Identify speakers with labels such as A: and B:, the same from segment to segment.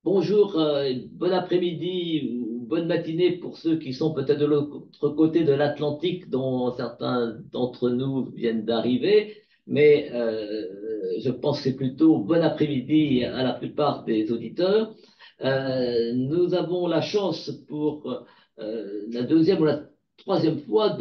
A: Bonjour, bon après-midi ou bonne matinée pour ceux qui sont peut-être de l'autre côté de l'Atlantique, dont certains d'entre nous viennent d'arriver. Mais je pense que c'est plutôt bon après-midi à la plupart des auditeurs. Nous avons la chance pour la deuxième ou la troisième fois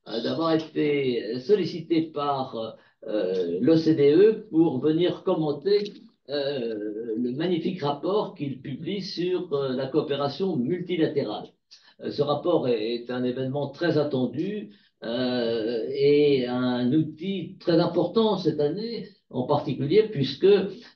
A: d'avoir été sollicités par l'OCDE pour venir commenter le magnifique rapport qu'il publie sur la coopération multilatérale. Ce rapport est un événement très attendu et un outil très important cette année, en particulier puisque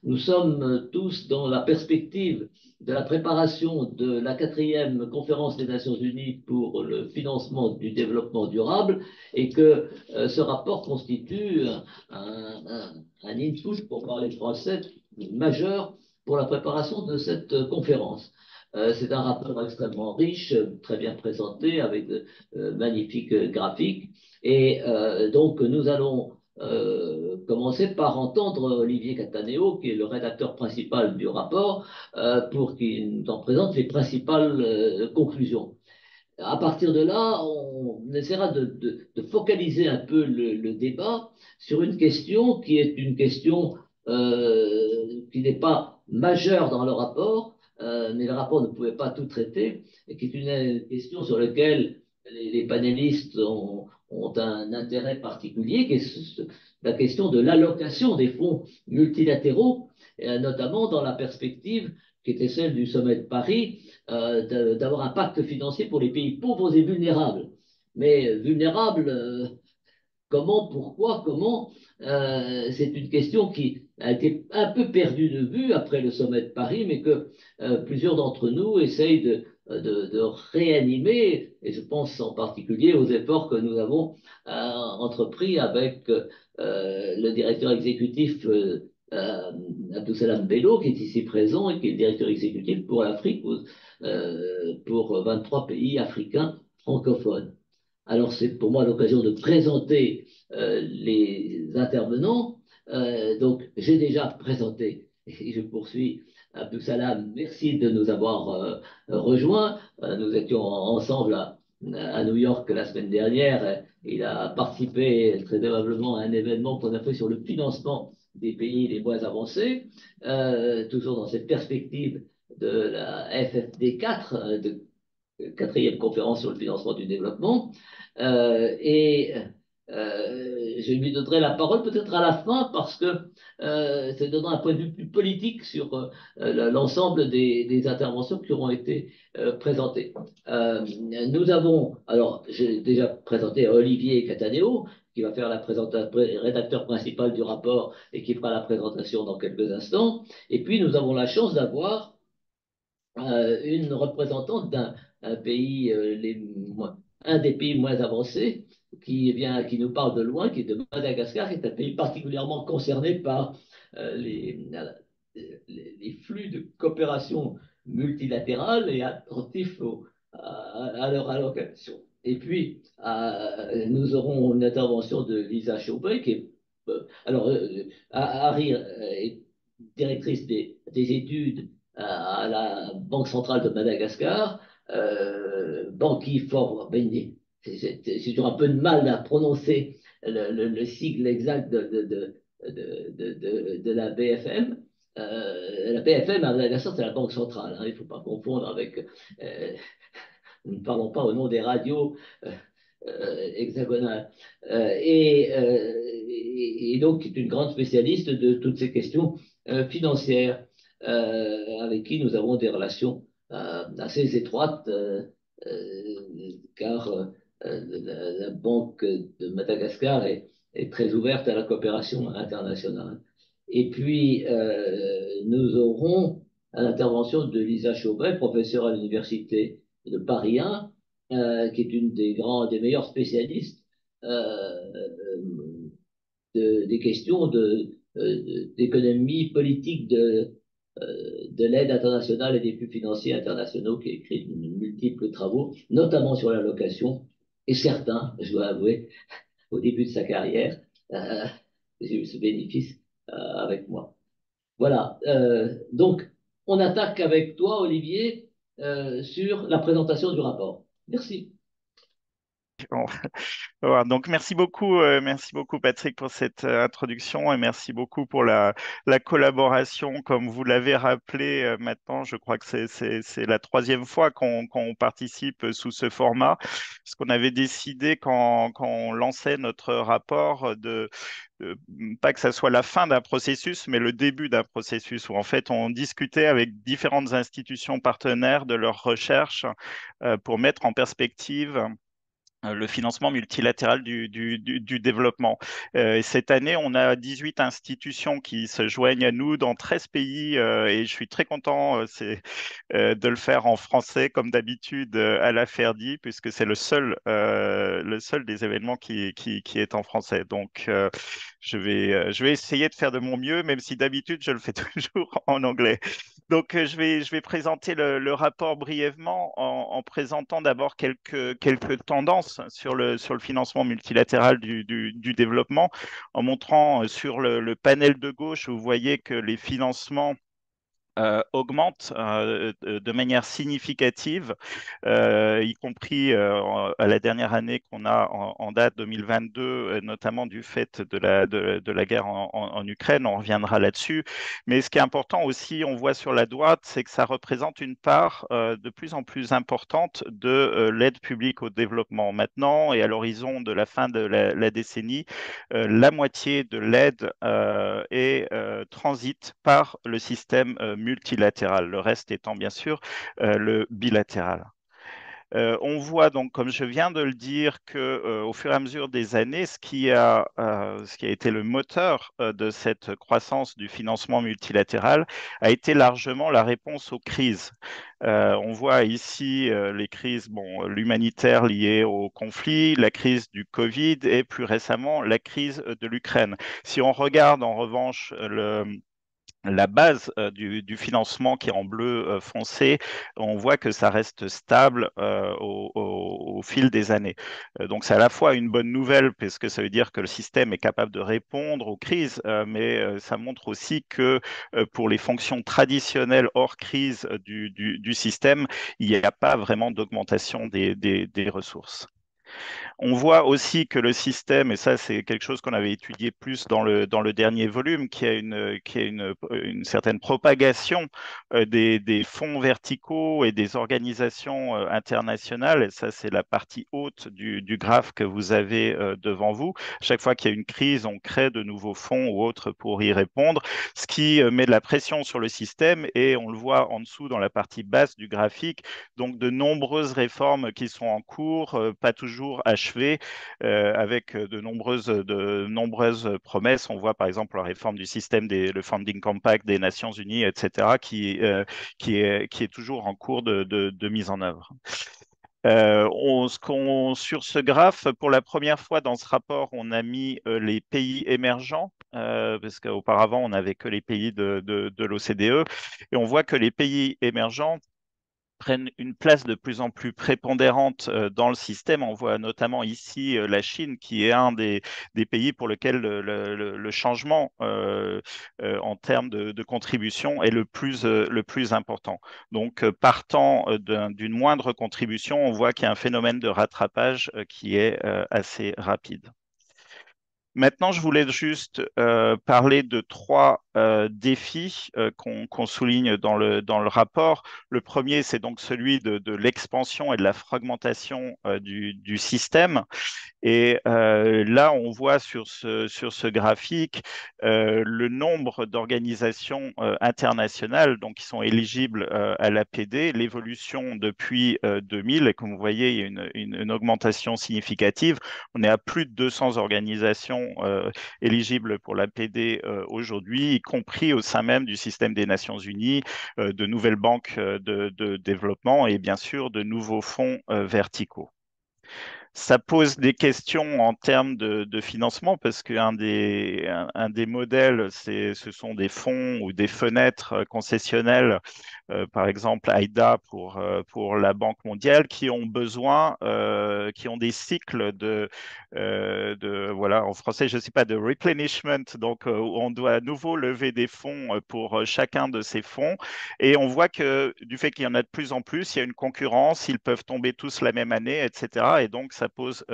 A: nous sommes tous dans la perspective de la préparation de la quatrième conférence des Nations Unies pour le financement du développement durable et que ce rapport constitue un input, pour parler français, majeur pour la préparation de cette conférence. C'est un rapport extrêmement riche, très bien présenté, avec de magnifiques graphiques. Et donc, nous allons commencer par entendre Olivier Cataneo, qui est le rédacteur principal du rapport, pour qu'il nous en présente les principales conclusions. À partir de là, on essaiera de focaliser un peu le débat sur une question qui est une question qui n'est pas majeure dans le rapport, mais le rapport ne pouvait pas tout traiter, et qui est une question sur laquelle les panélistes ont un intérêt particulier, qui est la question de l'allocation des fonds multilatéraux, notamment dans la perspective qui était celle du sommet de Paris, d'avoir un pacte financier pour les pays pauvres et vulnérables. Mais vulnérables, comment, pourquoi, comment c'est une question qui a été un peu perdue de vue après le sommet de Paris, mais que plusieurs d'entre nous essayent de réanimer, et je pense en particulier aux efforts que nous avons entrepris avec le directeur exécutif Abdou Bello, qui est ici présent et qui est le directeur exécutif pour l'Afrique, pour 23 pays africains francophones. Alors c'est pour moi l'occasion de présenter les intervenants. Donc j'ai déjà présenté et je poursuis. Abdou Salam, merci de nous avoir rejoints. Nous étions ensemble à New York la semaine dernière. Il a participé très aimablement à un événement qu'on a fait sur le financement des pays les moins avancés, toujours dans cette perspective de la FFD 4, de quatrième conférence sur le financement du développement. Et je lui donnerai la parole peut-être à la fin parce que ça donnera un point de vue plus politique sur l'ensemble des interventions qui auront été présentées. Nous avons, alors j'ai déjà présenté Olivier Cataneo, qui va faire la présentation, rédacteur principal du rapport et qui fera la présentation dans quelques instants. Et puis nous avons la chance d'avoir une représentante d'un pays, un des pays moins avancés, qui nous parle de loin, qui est de Madagascar, qui est un pays particulièrement concerné par les flux de coopération multilatérale et attentif à leur allocation. Et puis, nous aurons une intervention de Lisa Chaubet, qui est, Harry est directrice des études à la Banque centrale de Madagascar, Banqui for Bendi. J'ai toujours un peu de mal à prononcer le sigle exact de la BFM. La BFM à Madagascar, c'est la Banque centrale. Hein, il ne faut pas confondre avec. Nous ne parlons pas au nom des radios hexagonales. Et donc, est une grande spécialiste de toutes ces questions financières, avec qui nous avons des relations assez étroites, car la Banque de Madagascar est très ouverte à la coopération internationale. Et puis, nous aurons à l'intervention de Lisa Chaubet, professeure à l'université de Paris 1, qui est une des meilleures spécialistes des questions d'économie politique de l'aide internationale et des flux financiers internationaux, qui a écrit de multiples travaux, notamment sur l'allocation, et certains, je dois avouer, au début de sa carrière, euh, j'ai eu ce bénéfice avec moi. Voilà. Donc, on attaque avec toi, Olivier, sur la présentation du rapport. Merci.
B: Bon, voilà, donc merci beaucoup Patrick pour cette introduction et merci beaucoup pour la collaboration. Comme vous l'avez rappelé maintenant, je crois que c'est la troisième fois qu'on participe sous ce format, parce qu'on avait décidé quand on lançait notre rapport de- pas que ça soit la fin d'un processus, mais le début d'un processus où en fait on discutait avec différentes institutions partenaires de leurs recherches pour mettre en perspective le financement multilatéral du développement. Et cette année, on a 18 institutions qui se joignent à nous dans 13 pays et je suis très content de le faire en français comme d'habitude à la Ferdi puisque c'est le seul des événements qui est en français. Donc, je vais essayer de faire de mon mieux, même si d'habitude, je le fais toujours en anglais. Donc, je vais présenter le rapport brièvement en présentant d'abord quelques tendances sur le financement multilatéral du développement, en montrant sur le panel de gauche, vous voyez que les financements augmente de manière significative, y compris à la dernière année qu'on a en date 2022, notamment du fait de la guerre en Ukraine. On reviendra là-dessus. Mais ce qui est important aussi, on voit sur la droite, c'est que ça représente une part de plus en plus importante de l'aide publique au développement. Maintenant, et à l'horizon de la fin de la décennie, la moitié de l'aide transite par le système multilatéral, le reste étant bien sûr le bilatéral. On voit donc, comme je viens de le dire, que au fur et à mesure des années, ce qui a été le moteur de cette croissance du financement multilatéral a été largement la réponse aux crises. On voit ici les crises, bon, l'humanitaire liée au conflit, la crise du Covid et plus récemment la crise de l'Ukraine. Si on regarde en revanche la base du financement qui est en bleu foncé, on voit que ça reste stable au fil des années. Donc c'est à la fois une bonne nouvelle parce que ça veut dire que le système est capable de répondre aux crises, mais ça montre aussi que pour les fonctions traditionnelles hors crise du système, il n'y a pas vraiment d'augmentation des ressources. On voit aussi que le système, et ça c'est quelque chose qu'on avait étudié plus dans le dernier volume, qui a une certaine propagation des fonds verticaux et des organisations internationales. Et ça c'est la partie haute du graphe que vous avez devant vous. Chaque fois qu'il y a une crise, on crée de nouveaux fonds ou autres pour y répondre, ce qui met de la pression sur le système et on le voit en dessous dans la partie basse du graphique, donc de nombreuses réformes qui sont en cours, pas toujours achevées, avec de nombreuses promesses. On voit par exemple la réforme du système le Funding Compact des Nations Unies, etc., qui est toujours en cours de mise en œuvre. Sur ce graphe, pour la première fois dans ce rapport, on a mis les pays émergents, parce qu'auparavant, on n'avait que les pays de l'OCDE. Et on voit que les pays émergents prennent une place de plus en plus prépondérante dans le système. On voit notamment ici la Chine, qui est un des pays pour lequel le changement en termes de contribution est le plus important. Donc, partant d'une moindre contribution, on voit qu'il y a un phénomène de rattrapage qui est assez rapide. Maintenant, je voulais juste parler de trois défis qu'on souligne dans le rapport. Le premier, c'est donc celui de l'expansion et de la fragmentation du système. Et là, on voit sur ce graphique le nombre d'organisations internationales donc, qui sont éligibles à l'APD, l'évolution depuis 2000. Et comme vous voyez, il y a une augmentation significative. On est à plus de 200 organisations éligibles pour l'APD aujourd'hui, y compris au sein même du système des Nations Unies, de nouvelles banques de développement et bien sûr de nouveaux fonds verticaux. Ça pose des questions en termes de financement parce un des modèles, ce sont des fonds ou des fenêtres concessionnelles par exemple AIDA pour la Banque mondiale, qui ont besoin, qui ont des cycles voilà, en français, je ne sais pas, de replenishment, donc où on doit à nouveau lever des fonds pour chacun de ces fonds. Et on voit que du fait qu'il y en a de plus en plus, il y a une concurrence, ils peuvent tomber tous la même année, etc. Et donc, ça pose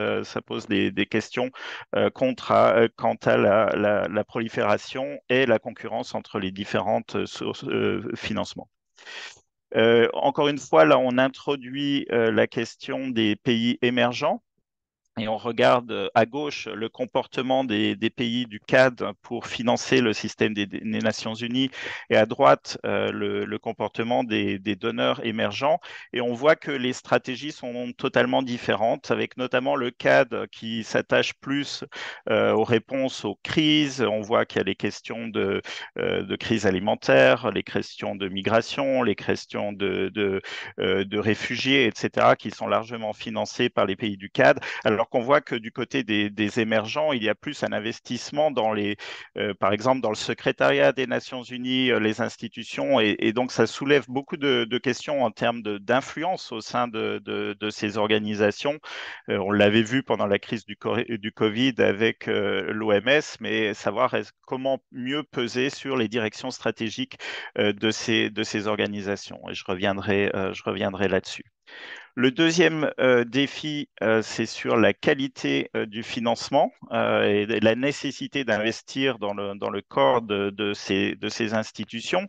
B: des questions quant à la prolifération et la concurrence entre les différentes sources financement. Encore une fois, là, on introduit la question des pays émergents. Et on regarde à gauche le comportement des pays du CAD pour financer le système des Nations Unies et à droite le comportement des donneurs émergents. Et on voit que les stratégies sont totalement différentes, avec notamment le CAD qui s'attache plus aux réponses aux crises. On voit qu'il y a les questions de crise alimentaire, les questions de migration, les questions de réfugiés, etc., qui sont largement financées par les pays du CAD, alors qu'on voit que du côté des émergents, il y a plus un investissement par exemple, dans le secrétariat des Nations Unies, les institutions, et donc ça soulève beaucoup de questions en termes d'influence au sein de ces organisations. On l'avait vu pendant la crise du Covid avec l'OMS, mais savoir comment mieux peser sur les directions stratégiques de ces organisations. Et je reviendrai là-dessus. Le deuxième défi, c'est sur la qualité du financement et la nécessité d'investir dans le corps de ces institutions.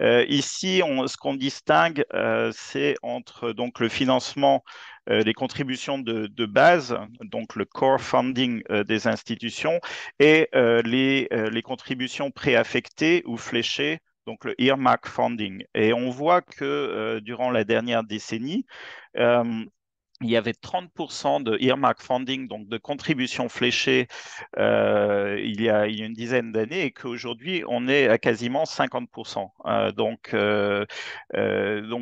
B: Ici, ce qu'on distingue, c'est entre donc, le financement des contributions de base, donc le core funding des institutions, et les contributions préaffectées ou fléchées, donc le earmark funding. Et on voit que durant la dernière décennie, euh, il y avait 30% de earmark funding, donc de contributions fléchées, il y a une dizaine d'années, et qu'aujourd'hui, on est à quasiment 50%. Donc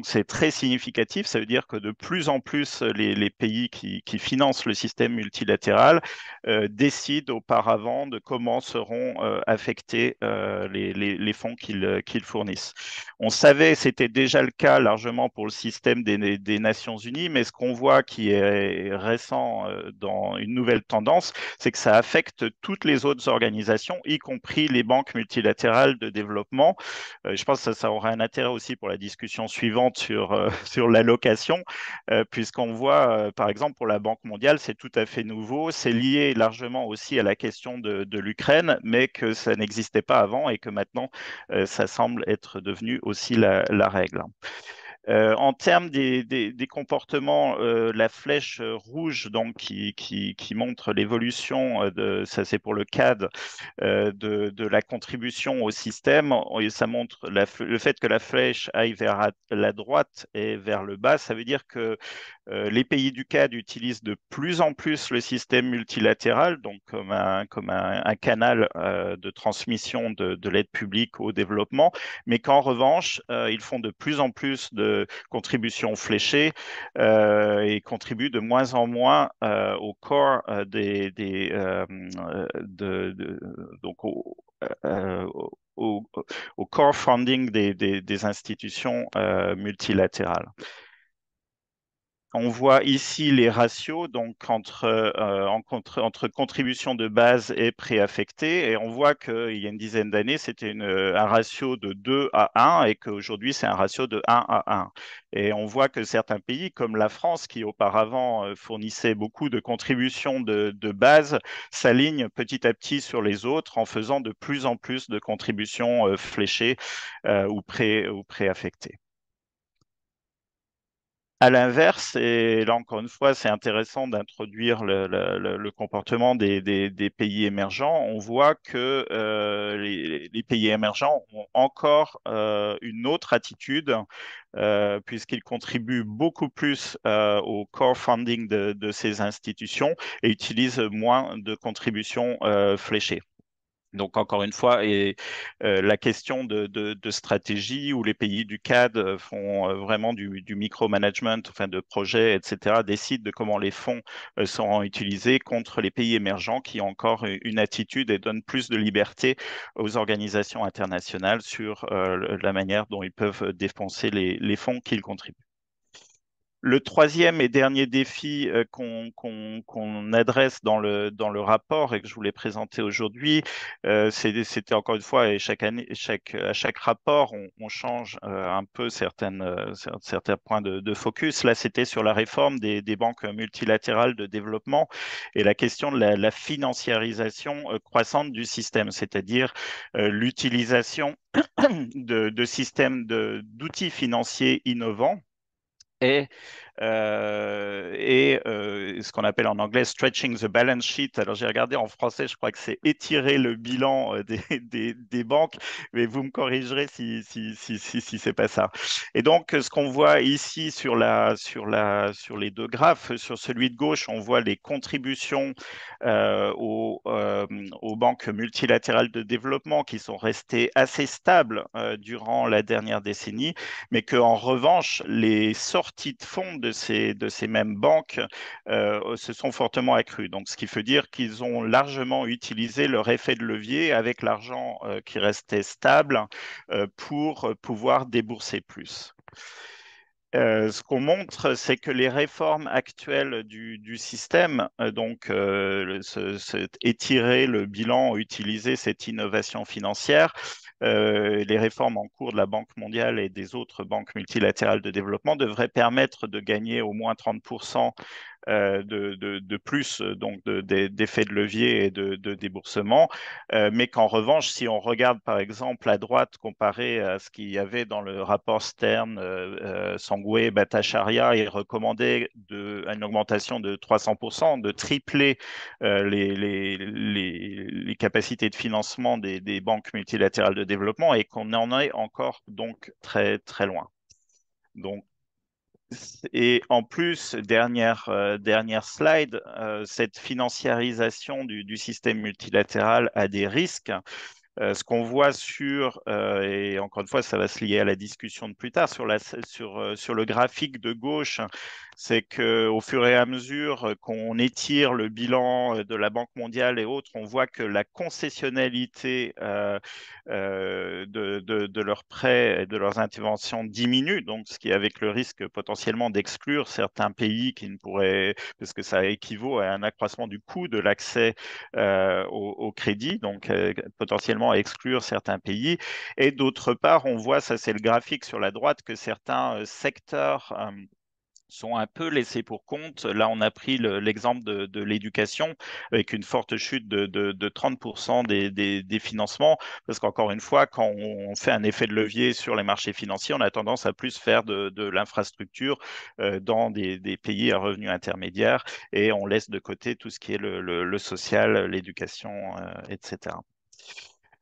B: c'est très significatif. Ça veut dire que de plus en plus, les pays qui financent le système multilatéral décident auparavant de comment seront affectés les fonds qu'ils fournissent. On savait, c'était déjà le cas largement pour le système des Nations Unies, mais ce qu'on voit qui est récent dans une nouvelle tendance, c'est que ça affecte toutes les autres organisations, y compris les banques multilatérales de développement. Je pense que ça aura un intérêt aussi pour la discussion suivante sur l'allocation, puisqu'on voit, par exemple, pour la Banque mondiale, c'est tout à fait nouveau. C'est lié largement aussi à la question de l'Ukraine, mais que ça n'existait pas avant et que maintenant, ça semble être devenu aussi la règle. En termes des comportements, la flèche rouge donc qui montre l'évolution ça c'est pour le CAD de la contribution au système, et ça montre le fait que la flèche aille vers la droite et vers le bas, ça veut dire que les pays du CAD utilisent de plus en plus le système multilatéral, donc comme un canal de transmission de l'aide publique au développement, mais qu'en revanche, ils font de plus en plus de contributions fléchées et contribuent de moins en moins au corps donc au core funding des institutions multilatérales. On voit ici les ratios donc entre contribution de base et préaffectée, et on voit qu'il y a une dizaine d'années, c'était un ratio de 2 à 1 et qu'aujourd'hui, c'est un ratio de 1 à 1. Et on voit que certains pays, comme la France, qui auparavant fournissait beaucoup de contributions de base, s'alignent petit à petit sur les autres en faisant de plus en plus de contributions fléchées ou préaffectées. À l'inverse, et là encore une fois, c'est intéressant d'introduire le comportement des pays émergents. On voit que les pays émergents ont encore une autre attitude, puisqu'ils contribuent beaucoup plus au core funding de ces institutions et utilisent moins de contributions fléchées. Donc, encore une fois, la question de stratégie où les pays du CAD font vraiment du micromanagement, enfin de projets, etc., décident de comment les fonds seront utilisés contre les pays émergents qui ont encore une attitude et donnent plus de liberté aux organisations internationales sur la manière dont ils peuvent dépenser les fonds qu'ils contribuent. Le troisième et dernier défi qu'on adresse dans le rapport et que je voulais présenter aujourd'hui, c'était encore une fois, et chaque année, à chaque rapport, on change un peu certains points de focus. Là, c'était sur la réforme des banques multilatérales de développement et la question de la financiarisation croissante du système, c'est-à-dire l'utilisation de systèmes d'outils financiers innovants et ce qu'on appelle en anglais stretching the balance sheet. Alors j'ai regardé en français, je crois que c'est étirer le bilan des banques, mais vous me corrigerez si c'est pas ça. Et donc ce qu'on voit ici sur les deux graphes, sur celui de gauche, on voit les contributions aux banques multilatérales de développement qui sont restées assez stables durant la dernière décennie, mais qu'en revanche, les sorties de fonds de ces mêmes banques se sont fortement accrues. Donc, ce qui veut dire qu'ils ont largement utilisé leur effet de levier avec l'argent qui restait stable pour pouvoir débourser plus. Ce qu'on montre, c'est que les réformes actuelles du système, étirer le bilan, utiliser cette innovation financière, les réformes en cours de la Banque mondiale et des autres banques multilatérales de développement devraient permettre de gagner au moins 30% de plus donc d'effets de levier et de déboursement, mais qu'en revanche, si on regarde par exemple à droite comparé à ce qu'il y avait dans le rapport Stern, Sangwe et Bhattacharya, il recommandait une augmentation de 300%, de tripler les capacités de financement des banques multilatérales de développement et qu'on en est encore donc très très loin. Donc, et en plus, dernière slide, cette financiarisation du système multilatéral a des risques. Ce qu'on voit et encore une fois, ça va se lier à la discussion de plus tard, sur le graphique de gauche, c'est qu'au fur et à mesure qu'on étire le bilan de la Banque mondiale et autres, on voit que la concessionnalité de leurs prêts et de leurs interventions diminue, donc ce qui est avec le risque potentiellement d'exclure certains pays qui ne pourraient, parce que ça équivaut à un accroissement du coût de l'accès au crédit, donc potentiellement à exclure certains pays. Et d'autre part, on voit, ça c'est le graphique sur la droite, que certains secteurs sont un peu laissés pour compte. Là, on a pris l'exemple de l'éducation avec une forte chute de 30% des financements, parce qu'encore une fois, quand on fait un effet de levier sur les marchés financiers, on a tendance à plus faire de l'infrastructure dans des pays à revenus intermédiaires et on laisse de côté tout ce qui est le social, l'éducation, etc.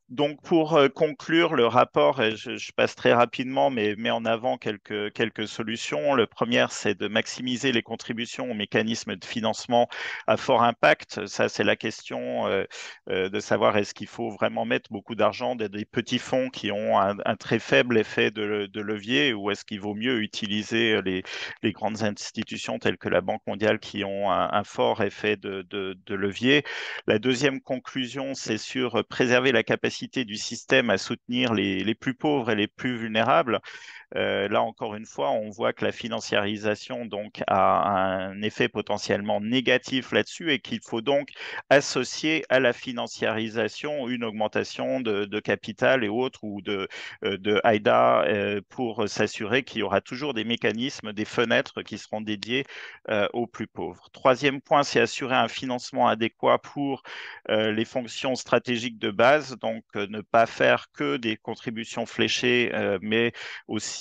B: Donc, pour conclure le rapport, et je passe très rapidement, mais met en avant quelques solutions. Le premier, c'est de maximiser les contributions aux mécanismes de financement à fort impact. Ça, c'est la question de savoir est-ce qu'il faut vraiment mettre beaucoup d'argent dans des petits fonds qui ont un très faible effet de levier, ou est-ce qu'il vaut mieux utiliser les grandes institutions telles que la Banque mondiale qui ont un fort effet de levier. La deuxième conclusion, c'est sur préserver la capacité du système à soutenir les plus pauvres et les plus vulnérables. Là, encore une fois, on voit que la financiarisation donc, a un effet potentiellement négatif là-dessus et qu'il faut donc associer à la financiarisation une augmentation de capital et autres ou de AIDA pour s'assurer qu'il y aura toujours des mécanismes, des fenêtres qui seront dédiées aux plus pauvres. Troisième point, c'est assurer un financement adéquat pour les fonctions stratégiques de base, donc ne pas faire que des contributions fléchées, mais aussi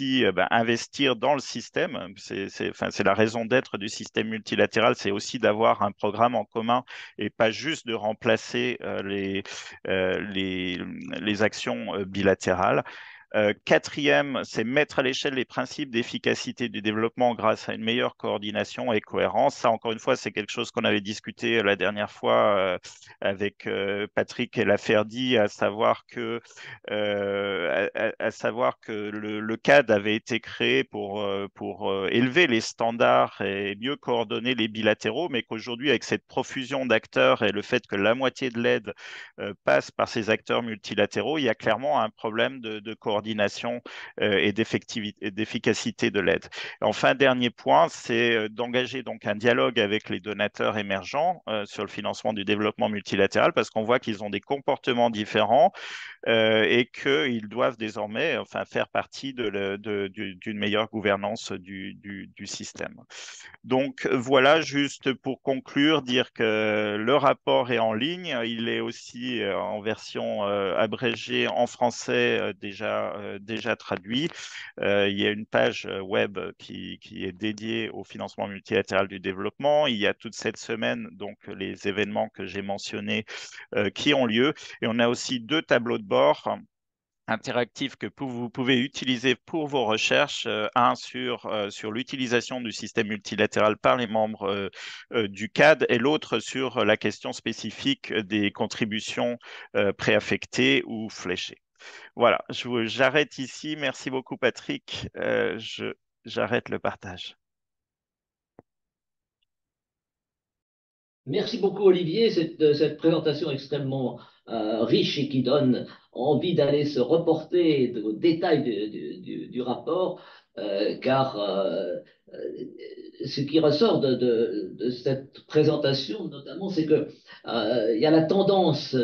B: investir dans le système. C'est la raison d'être du système multilatéral, c'est aussi d'avoir un programme en commun et pas juste de remplacer les actions bilatérales. Quatrième, c'est mettre à l'échelle les principes d'efficacité du développement grâce à une meilleure coordination et cohérence. Ça, encore une fois, c'est quelque chose qu'on avait discuté la dernière fois avec Patrick et Laferdi, à savoir que le CAD avait été créé pour élever les standards et mieux coordonner les bilatéraux, mais qu'aujourd'hui, avec cette profusion d'acteurs et le fait que la moitié de l'aide passe par ces acteurs multilatéraux, il y a clairement un problème de coordination et d'efficacité de l'aide. Enfin, dernier point, c'est d'engager donc un dialogue avec les donateurs émergents sur le financement du développement multilatéral, parce qu'on voit qu'ils ont des comportements différents et qu'ils doivent désormais enfin, faire partie d'une meilleure gouvernance du système. Donc voilà, juste pour conclure, dire que le rapport est en ligne. Il est aussi en version abrégée en français déjà traduit. Il y a une page web qui est dédiée au financement multilatéral du développement. Il y a toute cette semaine donc les événements que j'ai mentionnés qui ont lieu. Et on a aussi deux tableaux de bord interactif que vous pouvez utiliser pour vos recherches, un sur l'utilisation du système multilatéral par les membres du CAD et l'autre sur la question spécifique des contributions préaffectées ou fléchées. Voilà, j'arrête ici. Merci beaucoup, Patrick. J'arrête le partage.
A: Merci beaucoup Olivier, cette présentation extrêmement riche et qui donne envie d'aller se reporter aux détails du rapport, car ce qui ressort de cette présentation notamment, c'est que il y a la tendance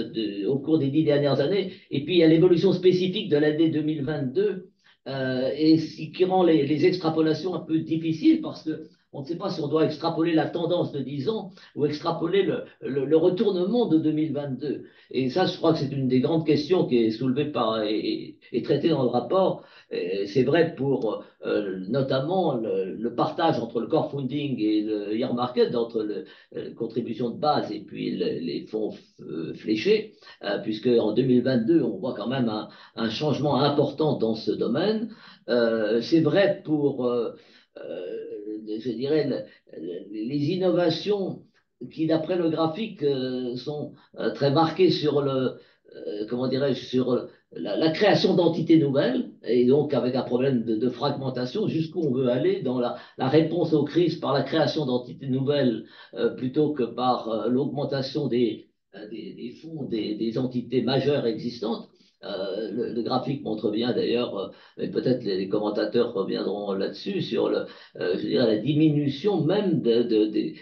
A: au cours des 10 dernières années, et puis il y a l'évolution spécifique de l'année 2022, et ce qui rend les extrapolations un peu difficiles parce que on ne sait pas si on doit extrapoler la tendance de 10 ans ou extrapoler le retournement de 2022. Et ça, je crois que c'est une des grandes questions qui est soulevée et traitée dans le rapport. C'est vrai pour notamment le partage entre le core funding et le year market, entre la contribution de base et puis les fonds fléchés, puisque en 2022, on voit quand même un changement important dans ce domaine. C'est vrai pour je dirais, les innovations qui, d'après le graphique, sont très marquées sur comment dirais-je, sur la création d'entités nouvelles, et donc avec un problème de fragmentation, jusqu'où on veut aller dans la réponse aux crises par la création d'entités nouvelles plutôt que par l'augmentation des fonds des entités majeures existantes. Le graphique montre bien d'ailleurs, et peut-être les commentateurs reviendront là-dessus, sur je dirais, la diminution même des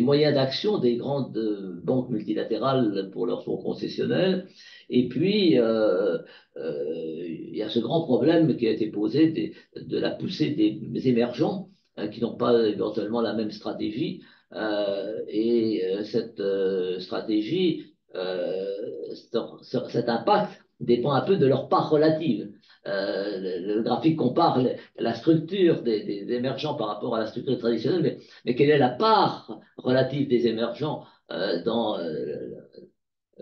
A: moyens d'action des grandes banques multilatérales pour leurs fonds concessionnels. Et puis, il y a ce grand problème qui a été posé de la poussée des émergents qui n'ont pas éventuellement la même stratégie. Cette stratégie, cet impact dépend un peu de leur part relative. Le graphique compare la structure des émergents par rapport à la structure traditionnelle, mais quelle est la part relative des émergents dans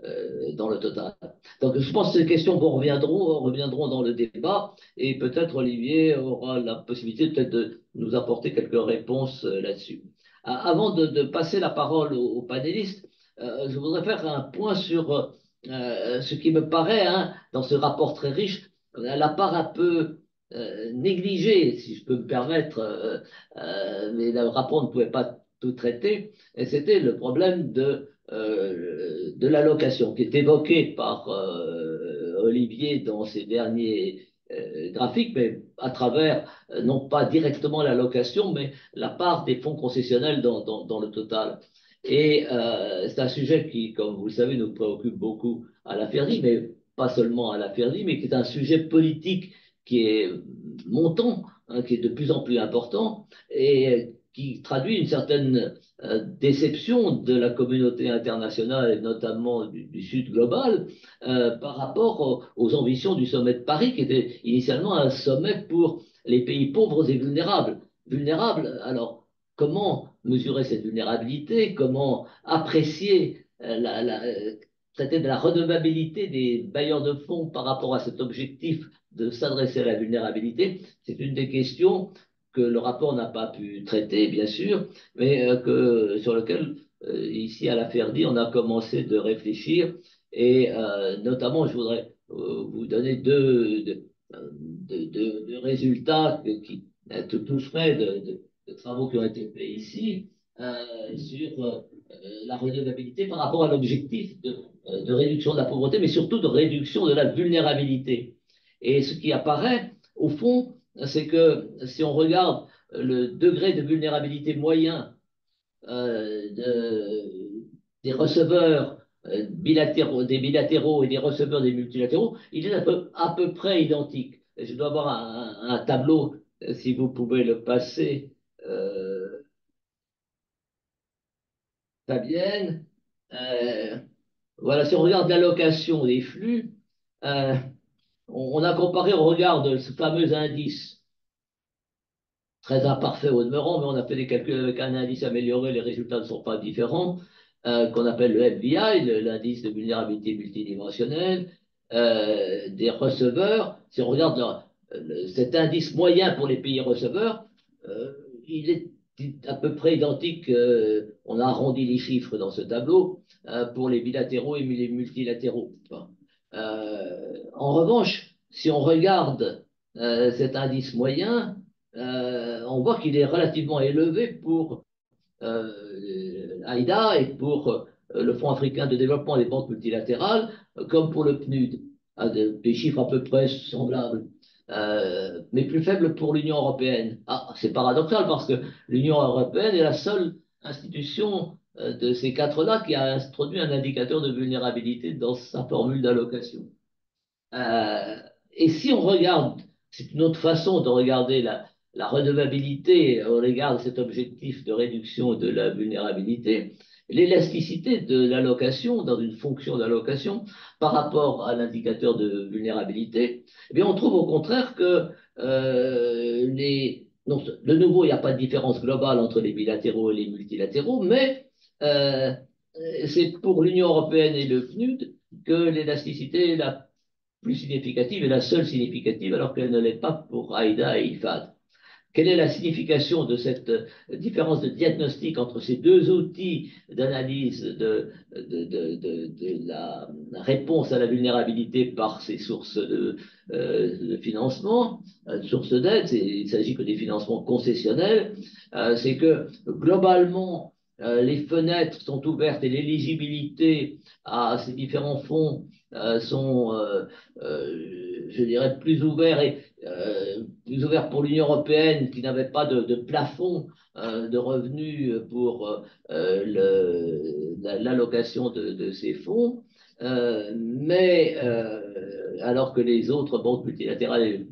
A: le total. Donc je pense que ces questions reviendront dans le débat et peut-être Olivier aura la possibilité peut-être de nous apporter quelques réponses là-dessus. Avant de passer la parole aux panélistes, je voudrais faire un point sur ce qui me paraît, hein, dans ce rapport très riche, la part un peu négligée, si je peux me permettre, mais le rapport ne pouvait pas tout traiter, et c'était le problème de l'allocation qui est évoqué par Olivier dans ses derniers graphiques, mais à travers non pas directement l'allocation, mais la part des fonds concessionnels dans le total. Et c'est un sujet qui, comme vous le savez, nous préoccupe beaucoup à la FERDI, mais pas seulement à la FERDI, mais qui est un sujet politique qui est montant, hein, qui est de plus en plus important et qui traduit une certaine déception de la communauté internationale et notamment du Sud global par rapport aux ambitions du sommet de Paris qui était initialement un sommet pour les pays pauvres et vulnérables. Vulnérables, alors comment mesurer cette vulnérabilité? Comment apprécier traiter de la redevabilité des bailleurs de fonds par rapport à cet objectif de s'adresser à la vulnérabilité. C'est une des questions que le rapport n'a pas pu traiter, bien sûr, mais sur lequel, ici à la Ferdi, on a commencé de réfléchir. Et notamment, je voudrais vous donner deux résultats qui tout frais de travaux qui ont été faits ici sur la redevabilité par rapport à l'objectif de réduction de la pauvreté, mais surtout de réduction de la vulnérabilité. Et ce qui apparaît, au fond, c'est que si on regarde le degré de vulnérabilité moyen des receveurs bilatéraux, des bilatéraux et des receveurs des multilatéraux, il est à peu près identique. Je dois avoir un tableau, si vous pouvez le passer, euh, Fabienne. Euh, voilà, si on regarde l'allocation des flux, euh, on a comparé, on regarde ce fameux indice, très imparfait au demeurant, mais on a fait des calculs avec un indice amélioré, les résultats ne sont pas différents, qu'on appelle le FBI, l'indice de vulnérabilité multidimensionnelle, des receveurs. Si on regarde cet indice moyen pour les pays receveurs, euh, il est à peu près identique, on a arrondi les chiffres dans ce tableau, pour les bilatéraux et les multilatéraux. Bon. En revanche, si on regarde cet indice moyen, on voit qu'il est relativement élevé pour AIDA et pour le Fonds africain de développement et les banques multilatérales, comme pour le PNUD, à des chiffres à peu près semblables, mais plus faibles pour l'Union européenne. Ah, c'est paradoxal parce que l'Union européenne est la seule institution de ces quatre-là qui a introduit un indicateur de vulnérabilité dans sa formule d'allocation. Euh, et si on regarde, c'est une autre façon de regarder la redevabilité au regard de cet objectif de réduction de la vulnérabilité, l'élasticité de l'allocation dans une fonction d'allocation par rapport à l'indicateur de vulnérabilité, eh bien on trouve au contraire que non, de nouveau, il n'y a pas de différence globale entre les bilatéraux et les multilatéraux, mais euh, c'est pour l'Union européenne et le PNUD que l'élasticité est la plus significative et la seule significative alors qu'elle ne l'est pas pour Aïda et IFAD. Quelle est la signification de cette différence de diagnostic entre ces deux outils d'analyse de la réponse à la vulnérabilité par ces sources de financement, sources d'aide, il ne s'agit que des financements concessionnels, c'est que globalement, les fenêtres sont ouvertes et l'éligibilité à ces différents fonds sont, je dirais, plus ouvert pour l'Union européenne qui n'avait pas de plafond de revenus pour l'allocation de ces fonds, mais alors que les autres banques multilatérales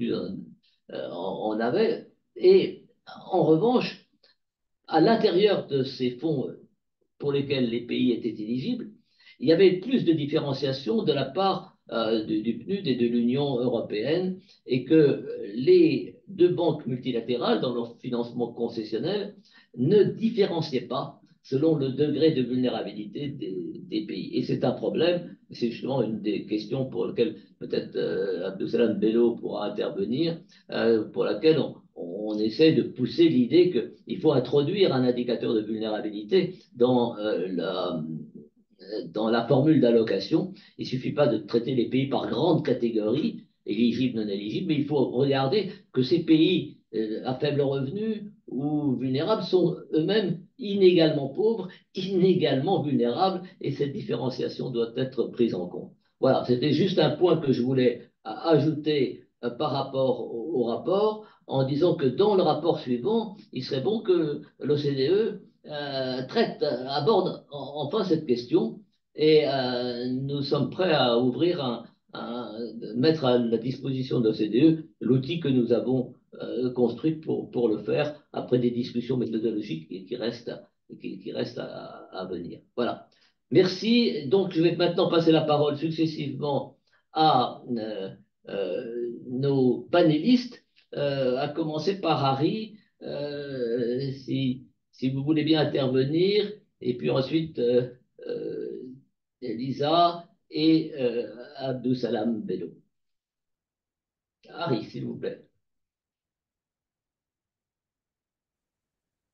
A: en avaient. Et en revanche, à l'intérieur de ces fonds pour lesquels les pays étaient éligibles, il y avait plus de différenciation de la part du PNUD et de l'Union européenne et que les deux banques multilatérales, dans leur financement concessionnel, ne différenciaient pas selon le degré de vulnérabilité des pays. Et c'est un problème, c'est justement une des questions pour lesquelles peut-être Abdussalam Bello pourra intervenir, pour laquelle on essaie de pousser l'idée qu'il faut introduire un indicateur de vulnérabilité dans la formule d'allocation. Il ne suffit pas de traiter les pays par grandes catégories, éligibles, non éligibles, mais il faut regarder que ces pays à faible revenu ou vulnérables sont eux-mêmes inégalement pauvres, inégalement vulnérables, et cette différenciation doit être prise en compte. Voilà, c'était juste un point que je voulais ajouter par rapport au rapport, en disant que dans le rapport suivant, il serait bon que l'OCDE aborde enfin cette question et nous sommes prêts à ouvrir mettre à la disposition de l'OCDE l'outil que nous avons construit pour le faire après des discussions méthodologiques qui restent à venir. Voilà. Merci. Donc, je vais maintenant passer la parole successivement à nos panélistes, à commencer par Harry, si vous voulez bien intervenir, et puis ensuite Elisa, et Abdou Salam Bello. Harry, s'il vous plaît.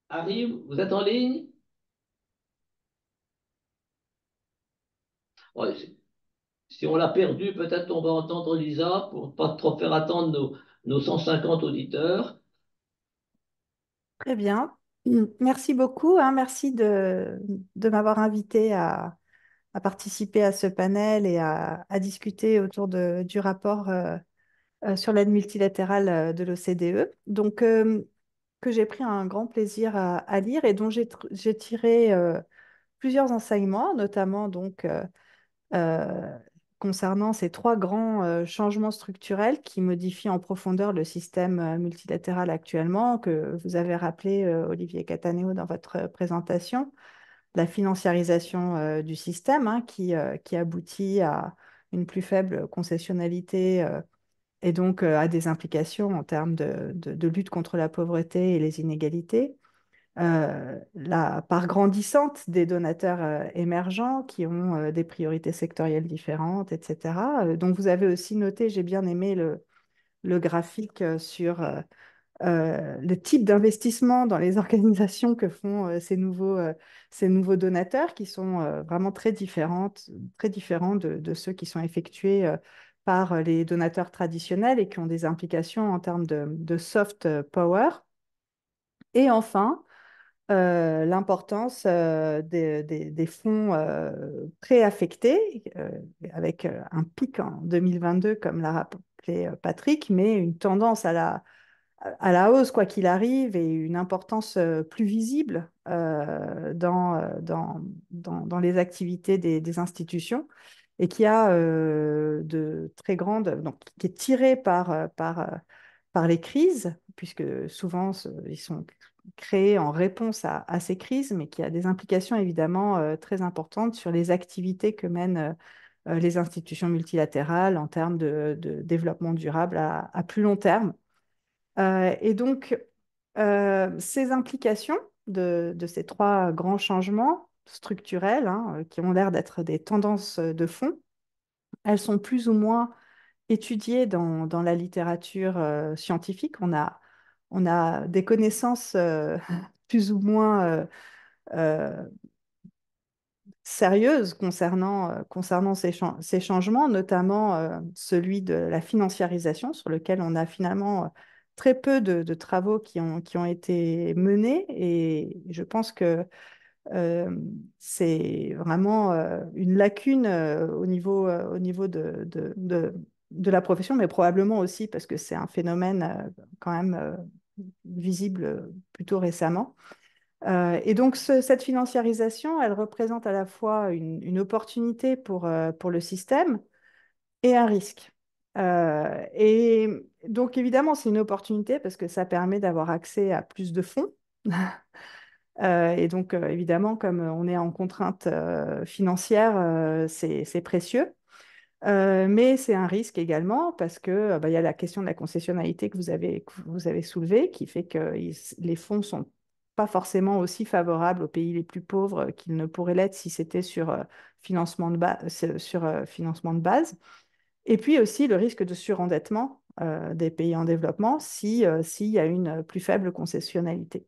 A: Harry, vous êtes en ligne? Ouais, si on l'a perdu, peut-être on va entendre Lisa pour ne pas trop faire attendre nos 150 auditeurs.
C: Très bien. Merci beaucoup, hein. Merci de m'avoir invité à participer à ce panel et à discuter autour du rapport sur l'aide multilatérale de l'OCDE. Donc, que j'ai pris un grand plaisir à lire et dont j'ai tiré plusieurs enseignements, notamment donc euh, concernant ces trois grands changements structurels qui modifient en profondeur le système multilatéral actuellement, que vous avez rappelé, Olivier Cataneo, dans votre présentation, la financiarisation du système, hein, qui aboutit à une plus faible concessionnalité et donc à des implications en termes de lutte contre la pauvreté et les inégalités, la part grandissante des donateurs émergents qui ont des priorités sectorielles différentes, etc. Donc vous avez aussi noté, j'ai bien aimé le graphique sur le type d'investissement dans les organisations que font ces nouveaux donateurs qui sont vraiment très différents de ceux qui sont effectués par les donateurs traditionnels et qui ont des implications en termes de soft power. Et enfin, l'importance des fonds préaffectés, avec un pic en 2022, comme l'a rappelé Patrick, mais une tendance à la hausse, quoi qu'il arrive, et une importance plus visible dans les activités des institutions, et qui a de très grandes, donc qui est tirée par les crises, puisque souvent ils sont créés en réponse à ces crises, mais qui a des implications évidemment très importantes sur les activités que mènent les institutions multilatérales en termes de développement durable à plus long terme. Et donc, ces implications de ces trois grands changements structurels, hein, qui ont l'air d'être des tendances de fond, elles sont plus ou moins étudiées dans la littérature scientifique. On a des connaissances plus ou moins euh, sérieuses concernant ces changements, notamment celui de la financiarisation, sur lequel on a finalement très peu de travaux qui ont été menés. Et je pense que euh, c'est vraiment une lacune au niveau de la profession, mais probablement aussi parce que c'est un phénomène quand même visible plutôt récemment. Et donc, cette financiarisation, elle représente à la fois une opportunité pour le système et un risque. Et donc, évidemment, c'est une opportunité parce que ça permet d'avoir accès à plus de fonds. Et donc, évidemment, comme on est en contrainte financière, c'est précieux. Mais c'est un risque également parce que bah, il y a la question de la concessionnalité que vous avez soulevée, qui fait que les fonds sont pas forcément aussi favorables aux pays les plus pauvres qu'ils ne pourraient l'être si c'était sur financement de base. Et puis aussi le risque de surendettement des pays en développement s'il y a une plus faible concessionnalité.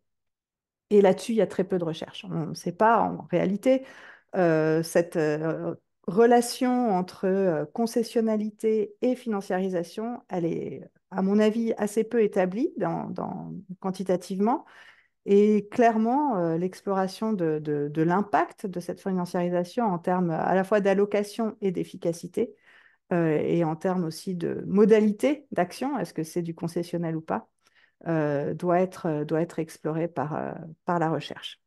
C: Et là-dessus, il y a très peu de recherches. On ne sait pas en réalité cette relation entre concessionnalité et financiarisation, elle est, à mon avis, assez peu établie quantitativement. Et clairement, l'exploration de l'impact de cette financiarisation en termes à la fois d'allocation et d'efficacité, et en termes aussi de modalité d'action, est-ce que c'est du concessionnel ou pas, doit être explorée par la recherche.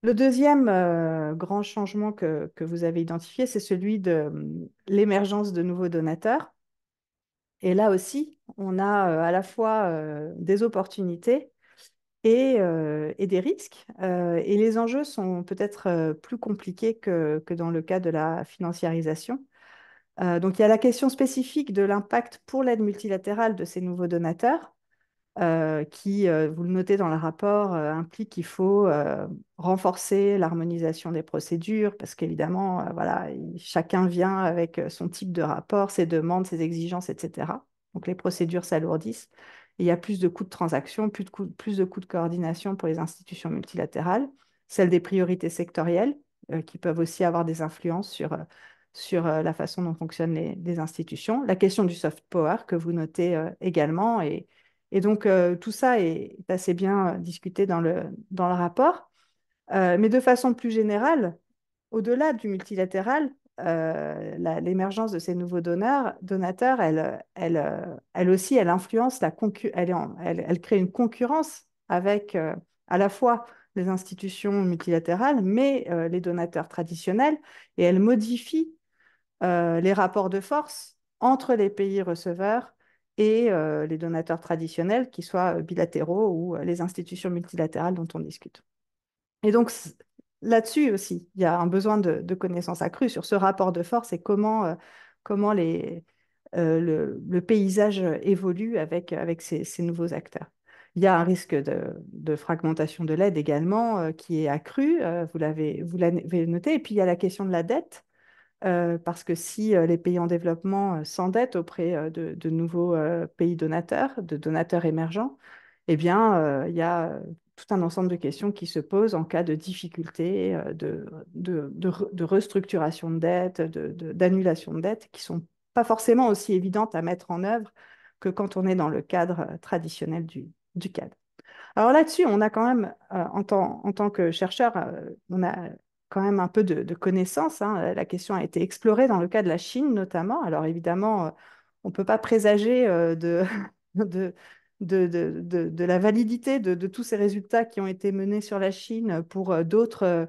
C: Le deuxième grand changement que vous avez identifié, c'est celui de l'émergence de nouveaux donateurs. Et là aussi, on a à la fois des opportunités et des risques. Et les enjeux sont peut-être plus compliqués que dans le cas de la financiarisation. Donc il y a la question spécifique de l'impact pour l'aide multilatérale de ces nouveaux donateurs. qui, vous le notez dans le rapport, implique qu'il faut renforcer l'harmonisation des procédures, parce qu'évidemment, voilà, chacun vient avec son type de rapport, ses demandes, ses exigences, etc. Donc les procédures s'alourdissent. Il y a plus de coûts de transaction, plus de coûts de coordination pour les institutions multilatérales, celles des priorités sectorielles, qui peuvent aussi avoir des influences sur la façon dont fonctionnent les institutions. La question du soft power que vous notez également, et donc, tout ça est assez bien discuté dans le rapport. Mais de façon plus générale, au-delà du multilatéral, l'émergence de ces nouveaux donateurs, elle aussi, elle influence elle crée une concurrence avec à la fois les institutions multilatérales, mais les donateurs traditionnels, et elle modifie les rapports de force entre les pays receveurs et les donateurs traditionnels, qu'ils soient bilatéraux ou les institutions multilatérales dont on discute. Et donc, là-dessus aussi, il y a un besoin de connaissances accrues sur ce rapport de force et comment le paysage évolue avec ces nouveaux acteurs. Il y a un risque de fragmentation de l'aide également qui est accru, vous l'avez noté. Et puis, il y a la question de la dette parce que si les pays en développement s'endettent auprès de nouveaux pays donateurs, de donateurs émergents, eh bien, il y a tout un ensemble de questions qui se posent en cas de difficulté, de restructuration de dette, d'annulation de dette, qui ne sont pas forcément aussi évidentes à mettre en œuvre que quand on est dans le cadre traditionnel du cadre. Alors là-dessus, on a quand même, en tant que chercheur, on a quand même un peu de connaissances, hein. La question a été explorée dans le cas de la Chine notamment. Alors évidemment, on ne peut pas présager de, de la validité de tous ces résultats qui ont été menés sur la Chine pour d'autres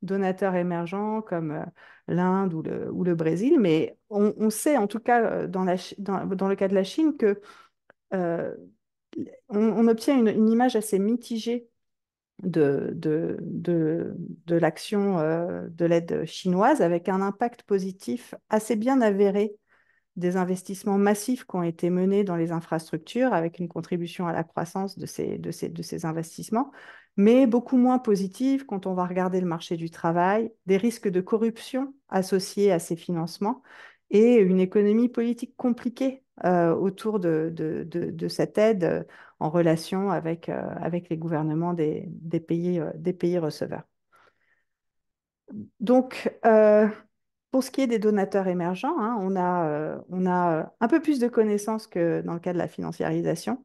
C: donateurs émergents comme l'Inde ou le Brésil. Mais on sait en tout cas dans le cas de la Chine que euh, on obtient une image assez mitigée de l'action de l'aide chinoise avec un impact positif assez bien avéré des investissements massifs qui ont été menés dans les infrastructures avec une contribution à la croissance de ces investissements, mais beaucoup moins positif quand on va regarder le marché du travail, des risques de corruption associés à ces financements et une économie politique compliquée autour de cette aide en relation avec les gouvernements des pays receveurs. Donc, pour ce qui est des donateurs émergents, hein, on a un peu plus de connaissances que dans le cas de la financiarisation.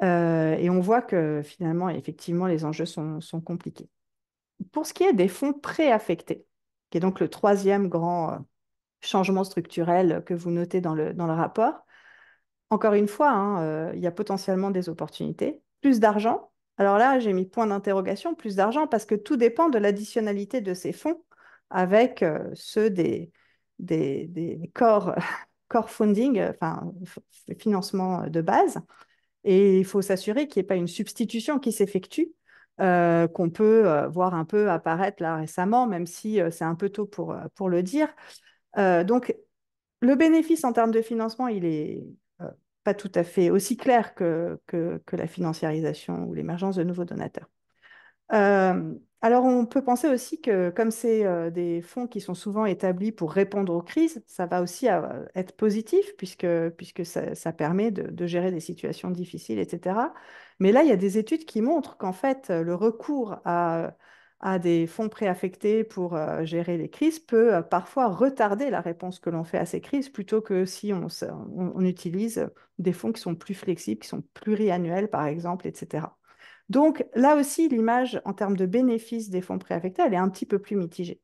C: Et on voit que finalement, effectivement, les enjeux sont compliqués. Pour ce qui est des fonds préaffectés, qui est donc le troisième grand changement structurel que vous notez dans le rapport, encore une fois, hein, il y a potentiellement des opportunités. Plus d'argent. Alors là, j'ai mis point d'interrogation, plus d'argent, parce que tout dépend de l'additionnalité de ces fonds avec ceux des core funding, enfin, financement de base. Et il faut s'assurer qu'il n'y ait pas une substitution qui s'effectue, qu'on peut voir un peu apparaître là récemment, même si c'est un peu tôt pour le dire. Donc, le bénéfice en termes de financement, il est pas tout à fait aussi clair que la financiarisation ou l'émergence de nouveaux donateurs. Alors, on peut penser aussi que comme c'est des fonds qui sont souvent établis pour répondre aux crises, ça va aussi être positif puisque ça permet de gérer des situations difficiles, etc. Mais là, il y a des études qui montrent qu'en fait, le recours à des fonds préaffectés pour gérer les crises peut parfois retarder la réponse que l'on fait à ces crises plutôt que si on utilise des fonds qui sont plus flexibles, qui sont pluriannuels, par exemple, etc. Donc là aussi, l'image en termes de bénéfices des fonds préaffectés, elle est un petit peu plus mitigée.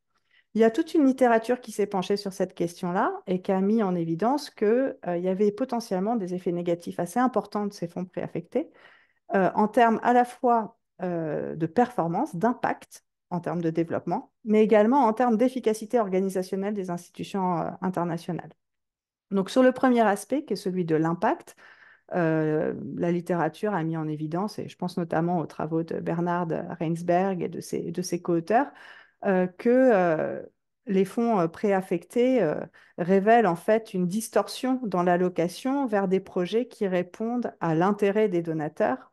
C: Il y a toute une littérature qui s'est penchée sur cette question-là et qui a mis en évidence qu'il y avait potentiellement des effets négatifs assez importants de ces fonds préaffectés en termes à la fois de performance, d'impact en termes de développement, mais également en termes d'efficacité organisationnelle des institutions internationales. Donc sur le premier aspect, qui est celui de l'impact, la littérature a mis en évidence, et je pense notamment aux travaux de Bernard Reinsberg et de ses co-auteurs, que les fonds préaffectés révèlent en fait une distorsion dans l'allocation vers des projets qui répondent à l'intérêt des donateurs,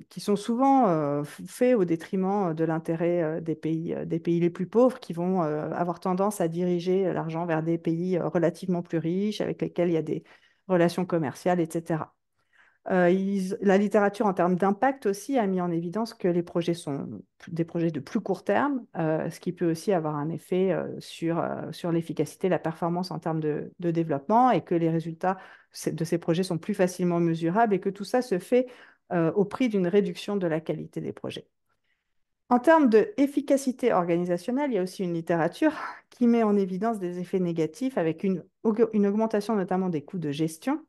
C: qui sont souvent faits au détriment de l'intérêt des pays les plus pauvres, qui vont avoir tendance à diriger l'argent vers des pays relativement plus riches, avec lesquels il y a des relations commerciales, etc. La littérature en termes d'impact aussi a mis en évidence que les projets sont des projets de plus court terme, ce qui peut aussi avoir un effet sur l'efficacité, la performance en termes de développement, et que les résultats de ces projets sont plus facilement mesurables, et que tout ça se fait au prix d'une réduction de la qualité des projets. En termes d'efficacité organisationnelle, il y a aussi une littérature qui met en évidence des effets négatifs avec une augmentation notamment des coûts de gestion,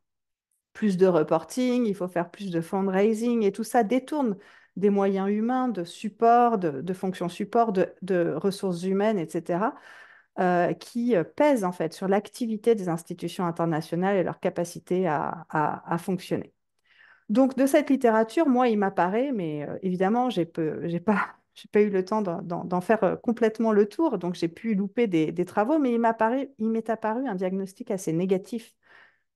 C: plus de reporting, il faut faire plus de fundraising, et tout ça détourne des moyens humains, de support, de fonctions support, de ressources humaines, etc., qui pèsent en fait sur l'activité des institutions internationales et leur capacité à fonctionner. Donc, de cette littérature, moi, il m'apparaît, mais évidemment, j'ai pas eu le temps d'en faire complètement le tour, donc j'ai pu louper des travaux, mais il m'est apparu un diagnostic assez négatif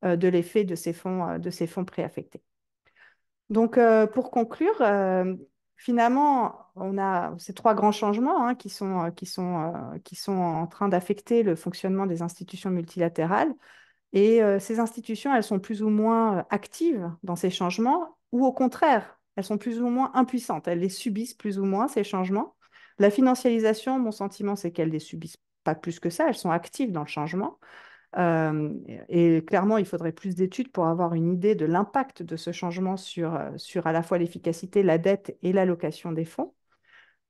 C: de l'effet de ces fonds préaffectés. Donc, pour conclure, finalement, on a ces trois grands changements hein, qui sont en train d'affecter le fonctionnement des institutions multilatérales. Et ces institutions, elles sont plus ou moins actives dans ces changements, ou au contraire, elles sont plus ou moins impuissantes. Elles les subissent plus ou moins, ces changements. La financialisation, mon sentiment, c'est qu'elles ne les subissent pas plus que ça, elles sont actives dans le changement. Et clairement, il faudrait plus d'études pour avoir une idée de l'impact de ce changement sur à la fois l'efficacité, la dette et l'allocation des fonds.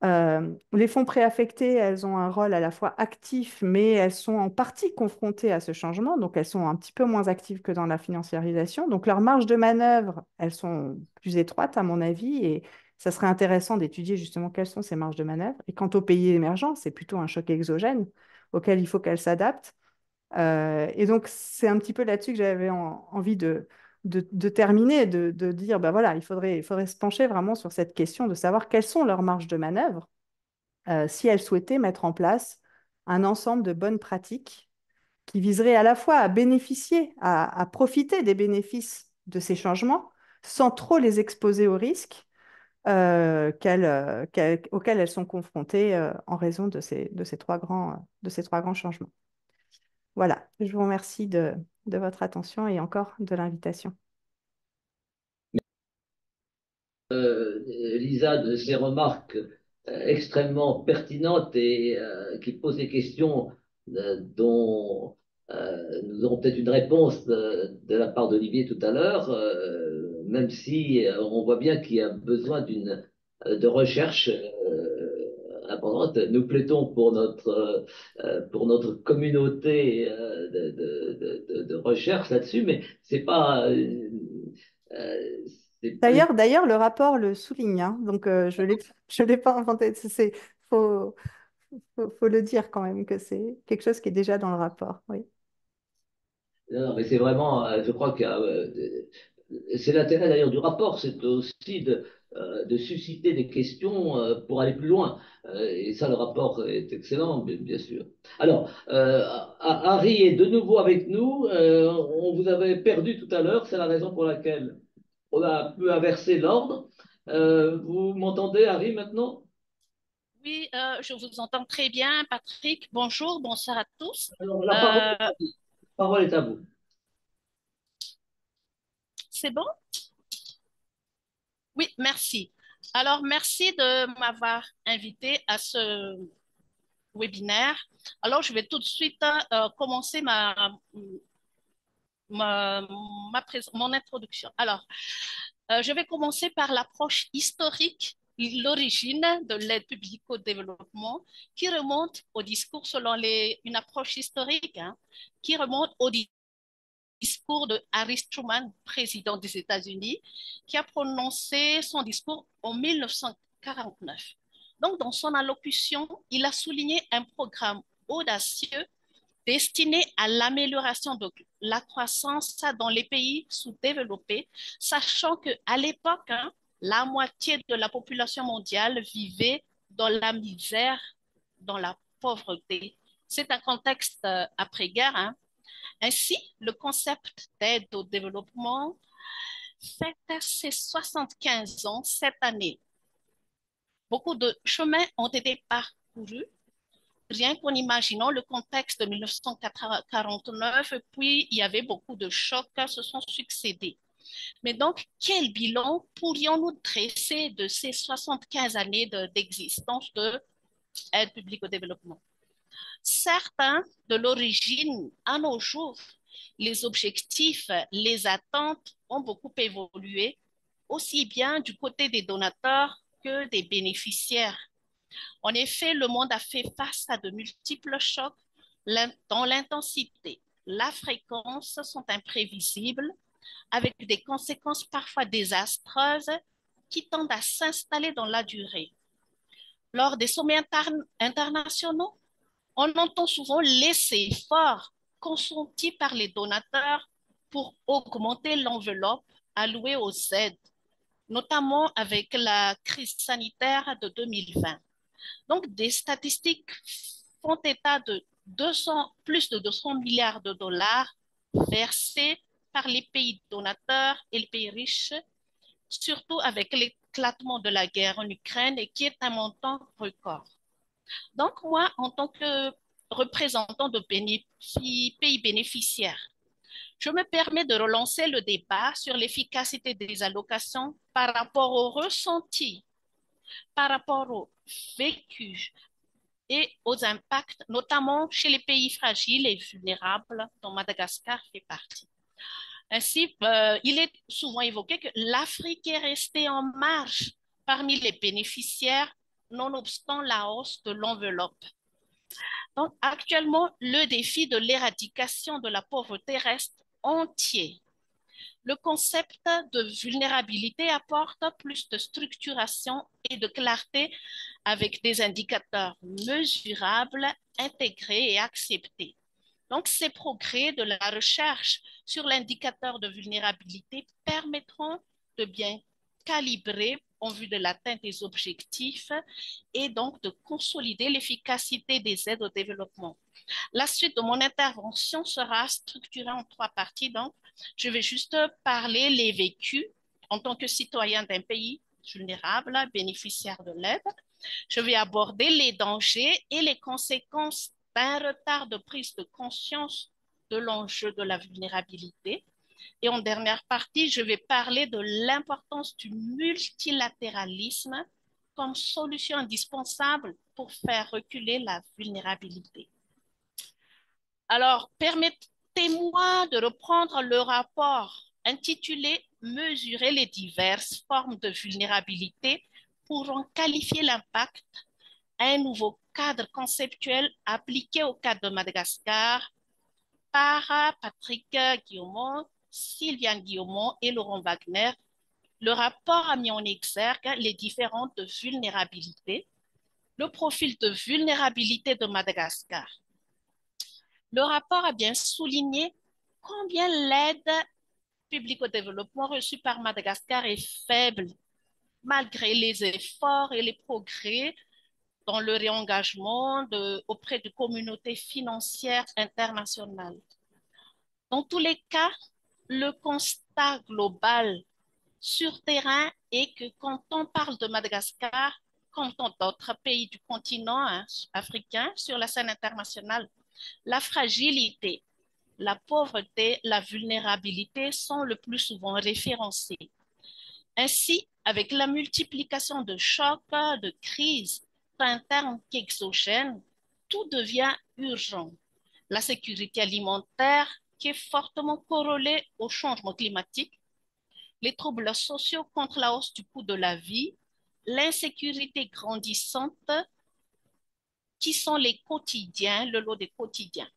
C: Les fonds préaffectés, elles ont un rôle à la fois actif, mais elles sont en partie confrontées à ce changement, donc elles sont un petit peu moins actives que dans la financiarisation. Donc leurs marges de manœuvre, elles sont plus étroites à mon avis, et ça serait intéressant d'étudier justement quelles sont ces marges de manœuvre. Et quant aux pays émergents, c'est plutôt un choc exogène auquel il faut qu'elles s'adaptent. Et donc, c'est un petit peu là-dessus que j'avais envie de terminer, de dire, ben voilà, il faudrait se pencher vraiment sur cette question de savoir quelles sont leurs marges de manœuvre si elles souhaitaient mettre en place un ensemble de bonnes pratiques qui viseraient à la fois à bénéficier, à profiter des bénéfices de ces changements sans trop les exposer aux risques auxquels elles sont confrontées en raison de ces trois grands changements. Voilà, je vous remercie de votre attention et encore de l'invitation.
A: Lisa, de ces remarques extrêmement pertinentes et qui posent des questions dont nous aurons peut-être une réponse de la part d'Olivier tout à l'heure, même si on voit bien qu'il y a besoin de recherche importante. Nous plaidons pour notre communauté de recherche là-dessus, mais c'est pas, euh, c'est pas une.
C: D'ailleurs, le rapport le souligne, hein, donc je l'ai pas inventé. Faut, faut le dire quand même que c'est quelque chose qui est déjà dans le rapport. Oui.
A: Non, mais c'est vraiment, je crois que c'est l'intérêt d'ailleurs du rapport, c'est aussi de susciter des questions pour aller plus loin. Et ça, le rapport est excellent, bien sûr. Alors, Harry est de nouveau avec nous. On vous avait perdu tout à l'heure, c'est la raison pour laquelle on a un peu inversé l'ordre. Vous m'entendez, Harry, maintenant?
D: Oui, je vous entends très bien, Patrick. Bonjour, bonsoir à tous.
A: Alors, la parole,
D: Euh,
A: parole est à vous.
D: c'est bon? Oui, merci. Alors, merci de m'avoir invité à ce webinaire. Alors, je vais tout de suite commencer ma, mon introduction. Alors, je vais commencer par l'approche historique, l'origine de l'aide publique au développement, qui remonte au discours selon une approche historique, hein, qui remonte au discours de Harry Truman, président des États-Unis, qui a prononcé son discours en 1949. Donc, dans son allocution, il a souligné un programme audacieux destiné à l'amélioration de la croissance dans les pays sous-développés, sachant qu'à l'époque, hein, la moitié de la population mondiale vivait dans la misère, dans la pauvreté. C'est un contexte après-guerre, hein. Ainsi, le concept d'aide au développement fête ses 75 ans cette année. Beaucoup de chemins ont été parcourus, rien qu'en imaginant le contexte de 1949, puis il y avait beaucoup de chocs qui se sont succédés. Mais donc, quel bilan pourrions-nous dresser de ces 75 années d'existence de aide publique au développement? Certains, de l'origine à nos jours, les objectifs, les attentes ont beaucoup évolué, aussi bien du côté des donateurs que des bénéficiaires. En effet, le monde a fait face à de multiples chocs dont l'intensité, la fréquence sont imprévisibles, avec des conséquences parfois désastreuses qui tendent à s'installer dans la durée. Lors des sommets internationaux, on entend souvent les efforts consentis par les donateurs pour augmenter l'enveloppe allouée aux aides, notamment avec la crise sanitaire de 2020. Donc, des statistiques font état de plus de 200 milliards de dollars versés par les pays donateurs et les pays riches, surtout avec l'éclatement de la guerre en Ukraine, qui est un montant record. Donc, moi, en tant que représentant de pays bénéficiaires, je me permets de relancer le débat sur l'efficacité des allocations par rapport au ressenti, par rapport au vécu et aux impacts, notamment chez les pays fragiles et vulnérables, dont Madagascar fait partie. Ainsi, il est souvent évoqué que l'Afrique est restée en marge parmi les bénéficiaires, nonobstant la hausse de l'enveloppe. Donc, actuellement, le défi de l'éradication de la pauvreté reste entier. Le concept de vulnérabilité apporte plus de structuration et de clarté avec des indicateurs mesurables, intégrés et acceptés. Donc, ces progrès de la recherche sur l'indicateur de vulnérabilité permettront de bien calibrer en vue de l'atteinte des objectifs et donc de consolider l'efficacité des aides au développement. La suite de mon intervention sera structurée en 3 parties. Donc, je vais juste parler les vécus en tant que citoyen d'un pays vulnérable, bénéficiaire de l'aide. Je vais aborder les dangers et les conséquences d'un retard de prise de conscience de l'enjeu de la vulnérabilité. Et en dernière partie, je vais parler de l'importance du multilatéralisme comme solution indispensable pour faire reculer la vulnérabilité. Alors, permettez-moi de reprendre le rapport intitulé Mesurer les diverses formes de vulnérabilité pour en qualifier l'impact, un nouveau cadre conceptuel appliqué au cas de Madagascar par Patrick Guillaumont, Sylviane Guillaumont et Laurent Wagner. Le rapport a mis en exergue les différentes vulnérabilités, le profil de vulnérabilité de Madagascar. Le rapport a bien souligné combien l'aide publique au développement reçue par Madagascar est faible, malgré les efforts et les progrès dans le réengagement auprès de communautés financières internationales. Dans tous les cas, le constat global sur terrain est que quand on parle de Madagascar, comme dans d'autres pays du continent africain sur la scène internationale, la fragilité, la pauvreté, la vulnérabilité sont le plus souvent référencées. Ainsi, avec la multiplication de chocs, de crises, tant internes qu'exogènes, tout devient urgent. La sécurité alimentaire, qui est fortement corrélée au changement climatique, les troubles sociaux contre la hausse du coût de la vie, l'insécurité grandissante, qui sont les quotidiens, le lot des quotidiens.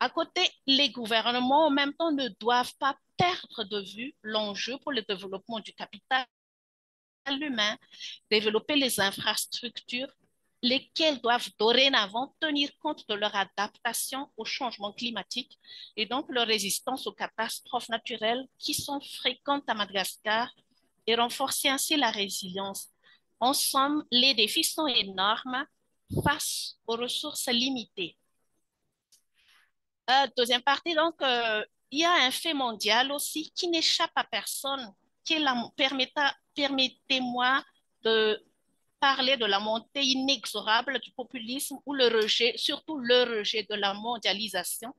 D: À côté, les gouvernements, en même temps, ne doivent pas perdre de vue l'enjeu pour le développement du capital humain, développer les infrastructures, lesquelles doivent dorénavant tenir compte de leur adaptation au changement climatique et donc leur résistance aux catastrophes naturelles qui sont fréquentes à Madagascar et renforcer ainsi la résilience. En somme, les défis sont énormes face aux ressources limitées. Deuxième partie, donc, il y a un fait mondial aussi qui n'échappe à personne, qui est permettez-moi de parler de la montée inexorable du populisme ou le rejet, surtout le rejet de la mondialisation,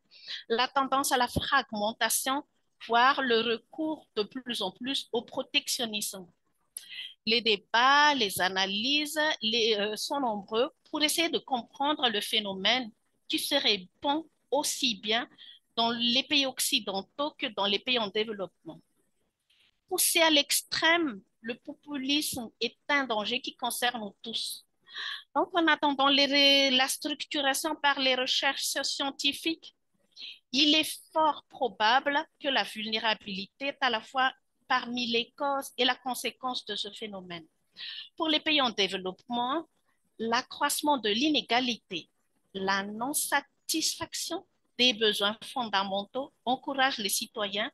D: la tendance à la fragmentation, voire le recours de plus en plus au protectionnisme. Les débats, les analyses sont nombreux pour essayer de comprendre le phénomène qui serait bon aussi bien dans les pays occidentaux que dans les pays en développement. Poussé à l'extrême, le populisme est un danger qui concerne nous tous. Donc, en attendant la structuration par les recherches scientifiques, il est fort probable que la vulnérabilité est à la fois parmi les causes et la conséquence de ce phénomène. Pour les pays en développement, l'accroissement de l'inégalité, la non-satisfaction des besoins fondamentaux encourage les citoyens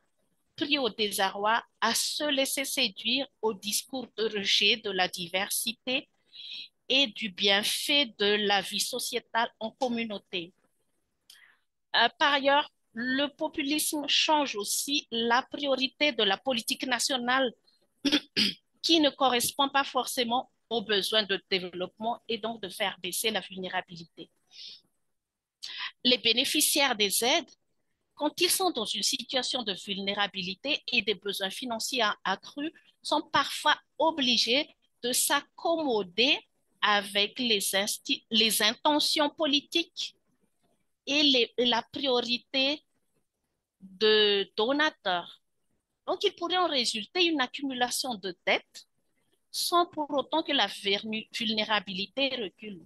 D: pris au désarroi à se laisser séduire au discours de rejet de la diversité et du bienfait de la vie sociétale en communauté. Par ailleurs, le populisme change aussi la priorité de la politique nationale qui ne correspond pas forcément aux besoins de développement et donc de faire baisser la vulnérabilité. Les bénéficiaires des aides, quand ils sont dans une situation de vulnérabilité et des besoins financiers accrus, sont parfois obligés de s'accommoder avec les intentions politiques et la priorité de donateurs. Donc, il pourrait en résulter une accumulation de dettes sans pour autant que la vulnérabilité recule.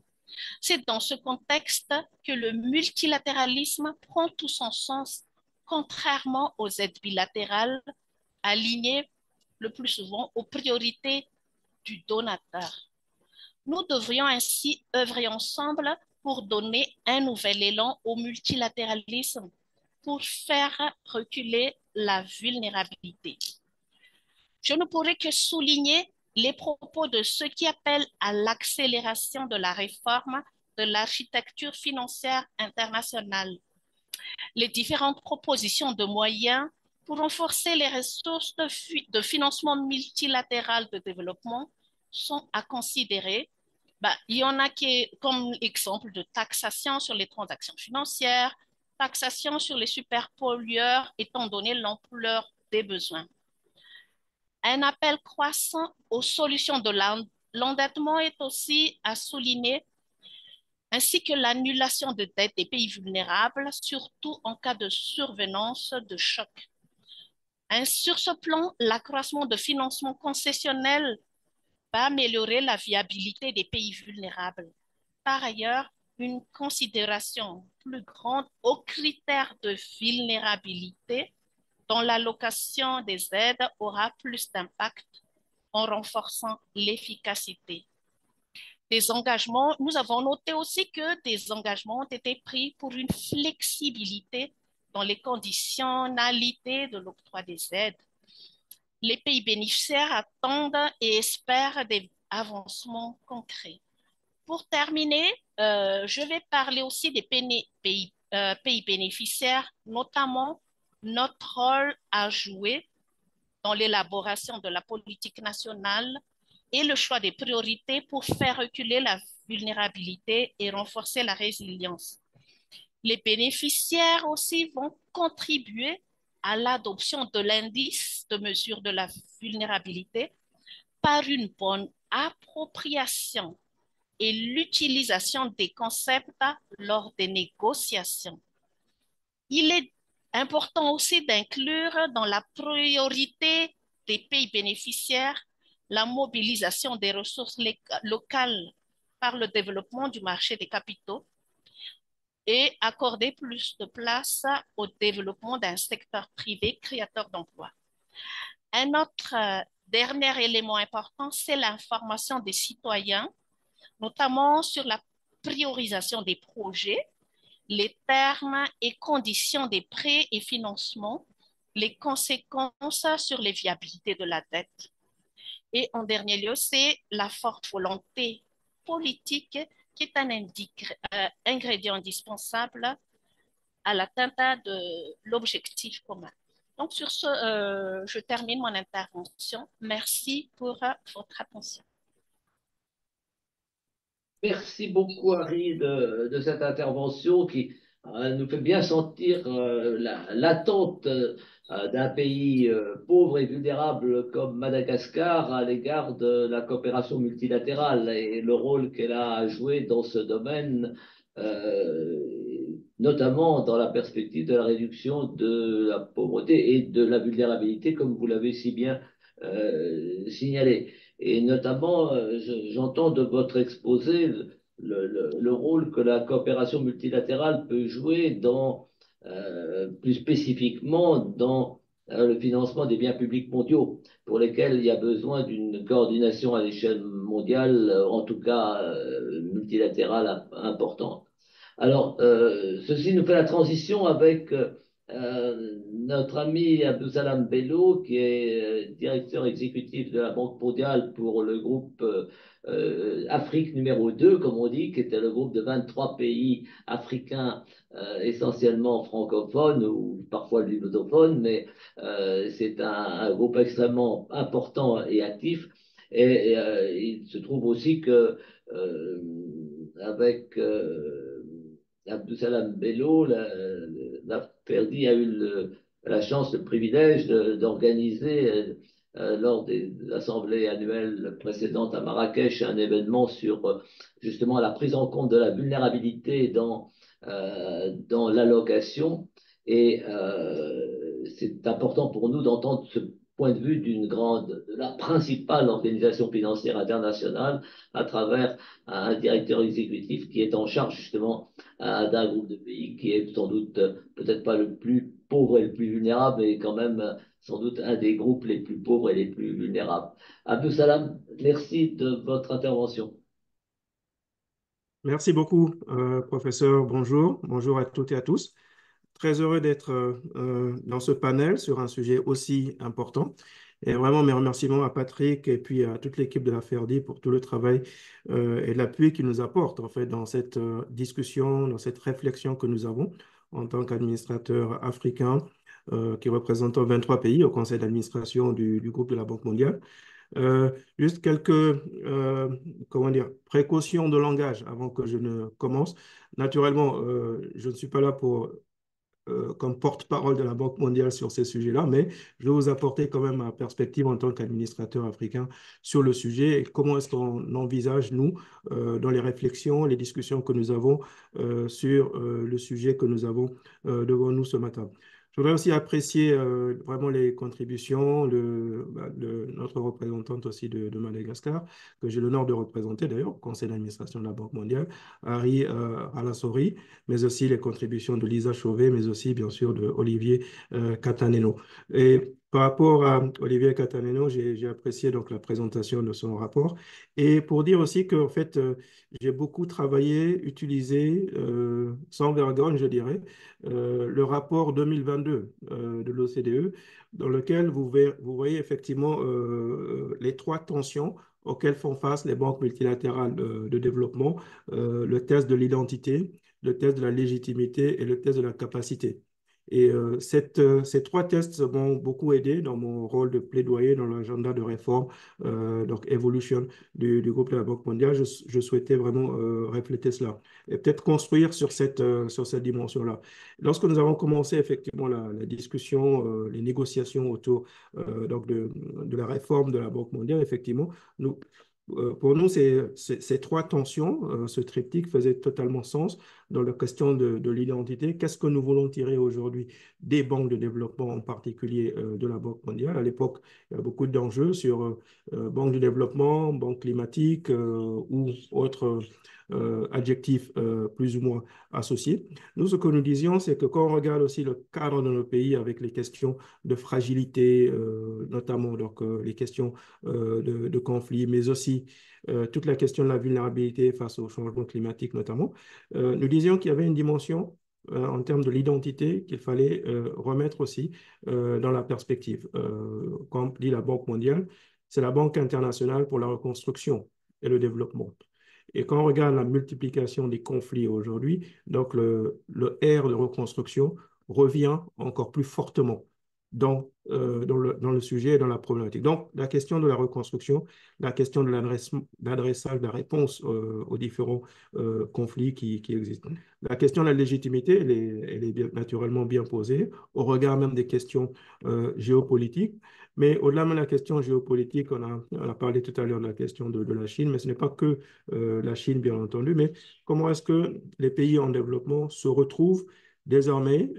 D: C'est dans ce contexte que le multilatéralisme prend tout son sens, contrairement aux aides bilatérales alignées le plus souvent aux priorités du donateur. Nous devrions ainsi œuvrer ensemble pour donner un nouvel élan au multilatéralisme, pour faire reculer la vulnérabilité. Je ne pourrais que souligner les propos de ceux qui appellent à l'accélération de la réforme de l'architecture financière internationale. Les différentes propositions de moyens pour renforcer les ressources de financement multilatéral de développement sont à considérer. Il y en a qui, comme exemple de taxation sur les transactions financières, taxation sur les superpollueurs, étant donné l'ampleur des besoins. Un appel croissant aux solutions de l'endettement est aussi à souligner, ainsi que l'annulation de dettes des pays vulnérables, surtout en cas de survenance de choc. Sur ce plan, l'accroissement de financement concessionnel va améliorer la viabilité des pays vulnérables. Par ailleurs, une considération plus grande aux critères de vulnérabilité dans l'allocation des aides aura plus d'impact en renforçant l'efficacité. Nous avons noté aussi que des engagements ont été pris pour une flexibilité dans les conditionnalités de l'octroi des aides. Les pays bénéficiaires attendent et espèrent des avancements concrets. Pour terminer, je vais parler aussi des pays bénéficiaires, notamment notre rôle à jouer dans l'élaboration de la politique nationale et le choix des priorités pour faire reculer la vulnérabilité et renforcer la résilience. Les bénéficiaires aussi vont contribuer à l'adoption de l'indice de mesure de la vulnérabilité par une bonne appropriation et l'utilisation des concepts lors des négociations. Il est important aussi d'inclure dans la priorité des pays bénéficiaires la mobilisation des ressources locales par le développement du marché des capitaux et accorder plus de place au développement d'un secteur privé créateur d'emplois. Un autre dernier élément important, c'est l'information des citoyens, notamment sur la priorisation des projets, les termes et conditions des prêts et financements, les conséquences sur les viabilités de la dette. Et en dernier lieu, c'est la forte volonté politique qui est un ingrédient indispensable à l'atteinte de l'objectif commun. Donc, sur ce, je termine mon intervention. Merci pour votre attention.
A: Merci beaucoup, Harry, de cette intervention qui nous fait bien sentir l'attente d'un pays pauvre et vulnérable comme Madagascar à l'égard de la coopération multilatérale et le rôle qu'elle a à jouer dans ce domaine, euh, notamment dans la perspective de la réduction de la pauvreté et de la vulnérabilité, comme vous l'avez si bien signalé. Et notamment, j'entends de votre exposé le rôle que la coopération multilatérale peut jouer dans, plus spécifiquement dans le financement des biens publics mondiaux, pour lesquels il y a besoin d'une coordination à l'échelle mondiale, en tout cas multilatérale importante. Alors, ceci nous fait la transition avec notre ami Abdou Salam Bello, qui est directeur exécutif de la Banque mondiale pour le groupe Afrique numéro 2, comme on dit, qui était le groupe de 23 pays africains essentiellement francophones ou parfois lusophones, mais c'est un groupe extrêmement important et actif. Et il se trouve aussi que avec Abdou Salam Bello, la Ferdi a eu la chance, le privilège d'organiser lors de l'assemblée annuelle précédente à Marrakech un événement sur justement la prise en compte de la vulnérabilité dans l'allocation. Et c'est important pour nous d'entendre ce point de vue de la principale organisation financière internationale à travers un directeur exécutif qui est en charge justement d'un groupe de pays qui est sans doute peut-être pas le plus pauvre et le plus vulnérable, mais quand même sans doute un des groupes les plus pauvres et les plus vulnérables. Abdou Salam, merci de votre intervention.
E: Merci beaucoup, professeur. Bonjour. Bonjour à toutes et à tous. Très heureux d'être dans ce panel sur un sujet aussi important. Et vraiment, mes remerciements à Patrick et puis à toute l'équipe de la FERDI pour tout le travail et l'appui qu'ils nous apportent en fait dans cette discussion, dans cette réflexion que nous avons en tant qu'administrateur africain qui représente 23 pays au conseil d'administration du groupe de la Banque mondiale. Juste quelques comment dire, précautions de langage avant que je ne commence. Naturellement, je ne suis pas là pour comme porte-parole de la Banque mondiale sur ces sujets-là, mais je vais vous apporter quand même ma perspective en tant qu'administrateur africain sur le sujet et comment est-ce qu'on envisage, nous, dans les réflexions, les discussions que nous avons sur le sujet que nous avons devant nous ce matin. Je voudrais aussi apprécier vraiment les contributions de notre représentante aussi de Madagascar, que j'ai l'honneur de représenter d'ailleurs au conseil d'administration de la Banque mondiale, Harry Alassori, mais aussi les contributions de Lisa Chauvet, mais aussi bien sûr de Olivier Cataneno. Et par rapport à Olivier Cataneno, j'ai apprécié donc la présentation de son rapport. Et pour dire aussi qu'en fait, j'ai beaucoup travaillé, utilisé, sans vergogne, je dirais, le rapport 2022 de l'OCDE, dans lequel vous voyez effectivement les trois tensions auxquelles font face les banques multilatérales de développement, le test de l'identité, le test de la légitimité et le test de la capacité. Et ces trois tests m'ont beaucoup aidé dans mon rôle de plaidoyer dans l'agenda de réforme, donc Evolution du groupe de la Banque mondiale. Je souhaitais vraiment refléter cela et peut-être construire sur cette dimension-là. Lorsque nous avons commencé effectivement la discussion, les négociations autour donc de la réforme de la Banque mondiale, effectivement, pour nous, ces trois tensions, ce triptyque faisait totalement sens dans la question de l'identité. Qu'est-ce que nous voulons tirer aujourd'hui des banques de développement, en particulier de la Banque mondiale? À l'époque, il y a beaucoup d'enjeux sur banque de développement, banque climatique ou autres adjectifs plus ou moins associés. Nous, ce que nous disions, c'est que quand on regarde aussi le cadre de nos pays avec les questions de fragilité, notamment donc, les questions de conflits, mais aussi toute la question de la vulnérabilité face au changement climatique notamment, nous disions qu'il y avait une dimension en termes de l'identité qu'il fallait remettre aussi dans la perspective. Comme dit la Banque mondiale, c'est la Banque internationale pour la reconstruction et le développement. Et quand on regarde la multiplication des conflits aujourd'hui, donc le R de reconstruction revient encore plus fortement dans le sujet et dans la problématique. Donc, la question de la reconstruction, la question de l'adressage, de la réponse aux différents conflits qui existent. La question de la légitimité, elle est naturellement bien posée, au regard même des questions géopolitiques. Mais au-delà même de la question géopolitique, on a parlé tout à l'heure de la question de la Chine, mais ce n'est pas que la Chine, bien entendu, mais comment est-ce que les pays en développement se retrouvent désormais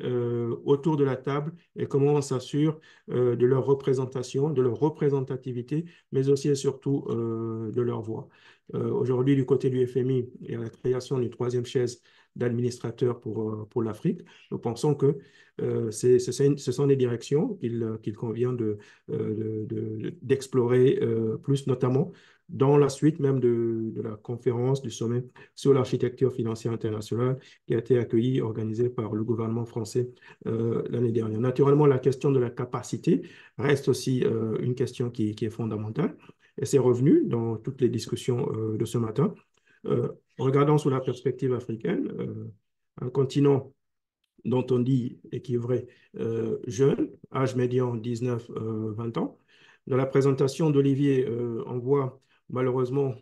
E: autour de la table et comment on s'assure de leur représentation, de leur représentativité, mais aussi et surtout de leur voix. Aujourd'hui, du côté du FMI, il y a la création d'une troisième chaise d'administrateur pour l'Afrique. Nous pensons que ce sont des directions qu'il convient d'explorer plus, notamment dans la suite même de la conférence du sommet sur l'architecture financière internationale qui a été accueillie, organisée par le gouvernement français l'année dernière. Naturellement, la question de la capacité reste aussi une question qui est fondamentale et c'est revenu dans toutes les discussions de ce matin. Regardons sous la perspective africaine, un continent dont on dit, et qui est vrai, jeune, âge médian 19-20 ans. Dans la présentation d'Olivier, on voit malheureusement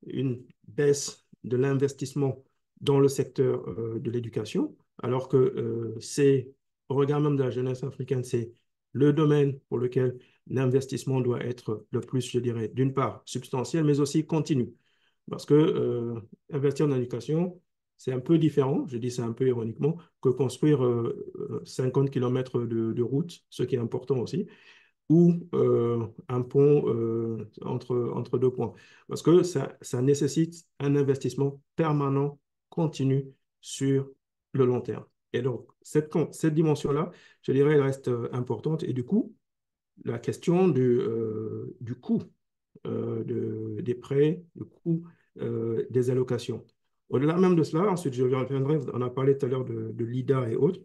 E: une baisse de l'investissement dans le secteur de l'éducation, alors que c'est, au regard même de la jeunesse africaine, c'est le domaine pour lequel l'investissement doit être le plus, je dirais, d'une part substantiel, mais aussi continu. Parce que investir dans l'éducation, c'est un peu différent, je dis ça un peu ironiquement, que construire 50 km route, ce qui est important aussi, ou un pont entre deux points. Parce que ça nécessite un investissement permanent, continu, sur le long terme. Et donc, cette dimension-là, je dirais, elle reste importante. Et du coup, la question du coût des prêts, le coût des allocations. Au-delà même de cela, ensuite je reviendrai, on a parlé tout à l'heure de l'IDA et autres,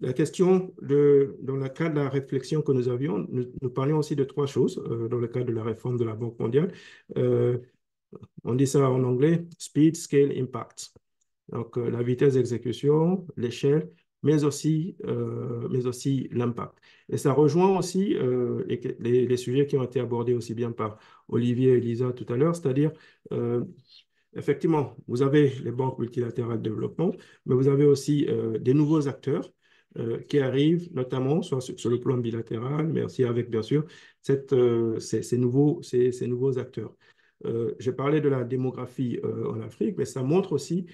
E: la question dans le cadre de la réflexion que nous avions, nous parlions aussi de trois choses dans le cadre de la réforme de la Banque mondiale. On dit ça en anglais, speed, scale, impact. Donc, la vitesse d'exécution, l'échelle, mais aussi l'impact. Et ça rejoint aussi les sujets qui ont été abordés aussi bien par Olivier et Lisa tout à l'heure, c'est-à-dire, effectivement, vous avez les banques multilatérales de développement, mais vous avez aussi des nouveaux acteurs qui arrivent, notamment soit sur le plan bilatéral, mais aussi avec, bien sûr, ces nouveaux acteurs. J'ai parlé de la démographie en Afrique, mais ça montre aussi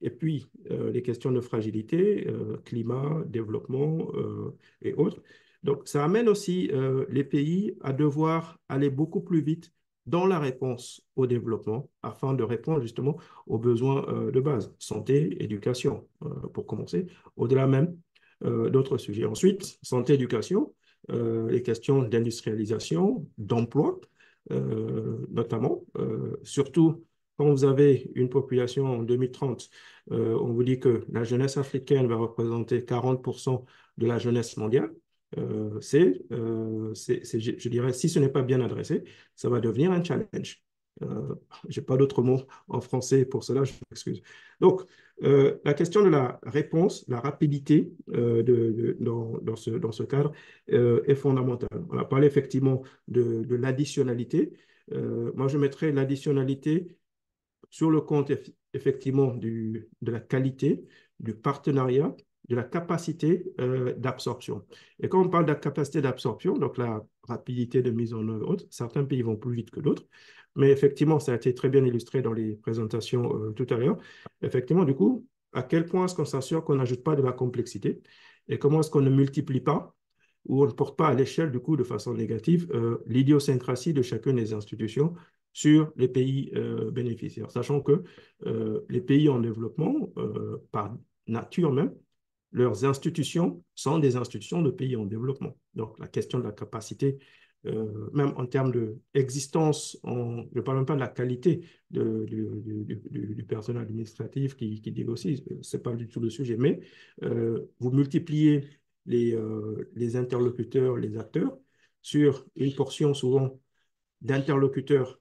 E: et puis, les questions de fragilité, climat, développement et autres. Donc, ça amène aussi les pays à devoir aller beaucoup plus vite dans la réponse au développement afin de répondre justement aux besoins de base, santé, éducation, pour commencer, au-delà même d'autres sujets. Ensuite, santé, éducation, les questions d'industrialisation, d'emploi, notamment, surtout quand vous avez une population en 2030, on vous dit que la jeunesse africaine va représenter 40% de la jeunesse mondiale. Je dirais, si ce n'est pas bien adressé, ça va devenir un challenge. Je n'ai pas d'autre mot en français pour cela, je m'excuse. Donc, la question de la réponse, la rapidité dans ce cadre est fondamentale. On a parlé effectivement de l'additionnalité. Moi, je mettrais l'additionnalité sur le compte effectivement de la qualité, du partenariat, de la capacité d'absorption. Et quand on parle de la capacité d'absorption, donc la rapidité de mise en œuvre, certains pays vont plus vite que d'autres, mais effectivement, ça a été très bien illustré dans les présentations tout à l'heure. Effectivement, du coup, à quel point est-ce qu'on s'assure qu'on n'ajoute pas de la complexité et comment est-ce qu'on ne multiplie pas ou on ne porte pas à l'échelle, du coup, de façon négative, l'idiosyncrasie de chacune des institutions sur les pays bénéficiaires, sachant que les pays en développement, par nature même, leurs institutions sont des institutions de pays en développement. Donc, la question de la capacité, même en termes d'existence, je ne parle même pas de la qualité du personnel administratif qui négocie, ce n'est pas du tout le sujet, mais vous multipliez les interlocuteurs, les acteurs, sur une portion souvent d'interlocuteurs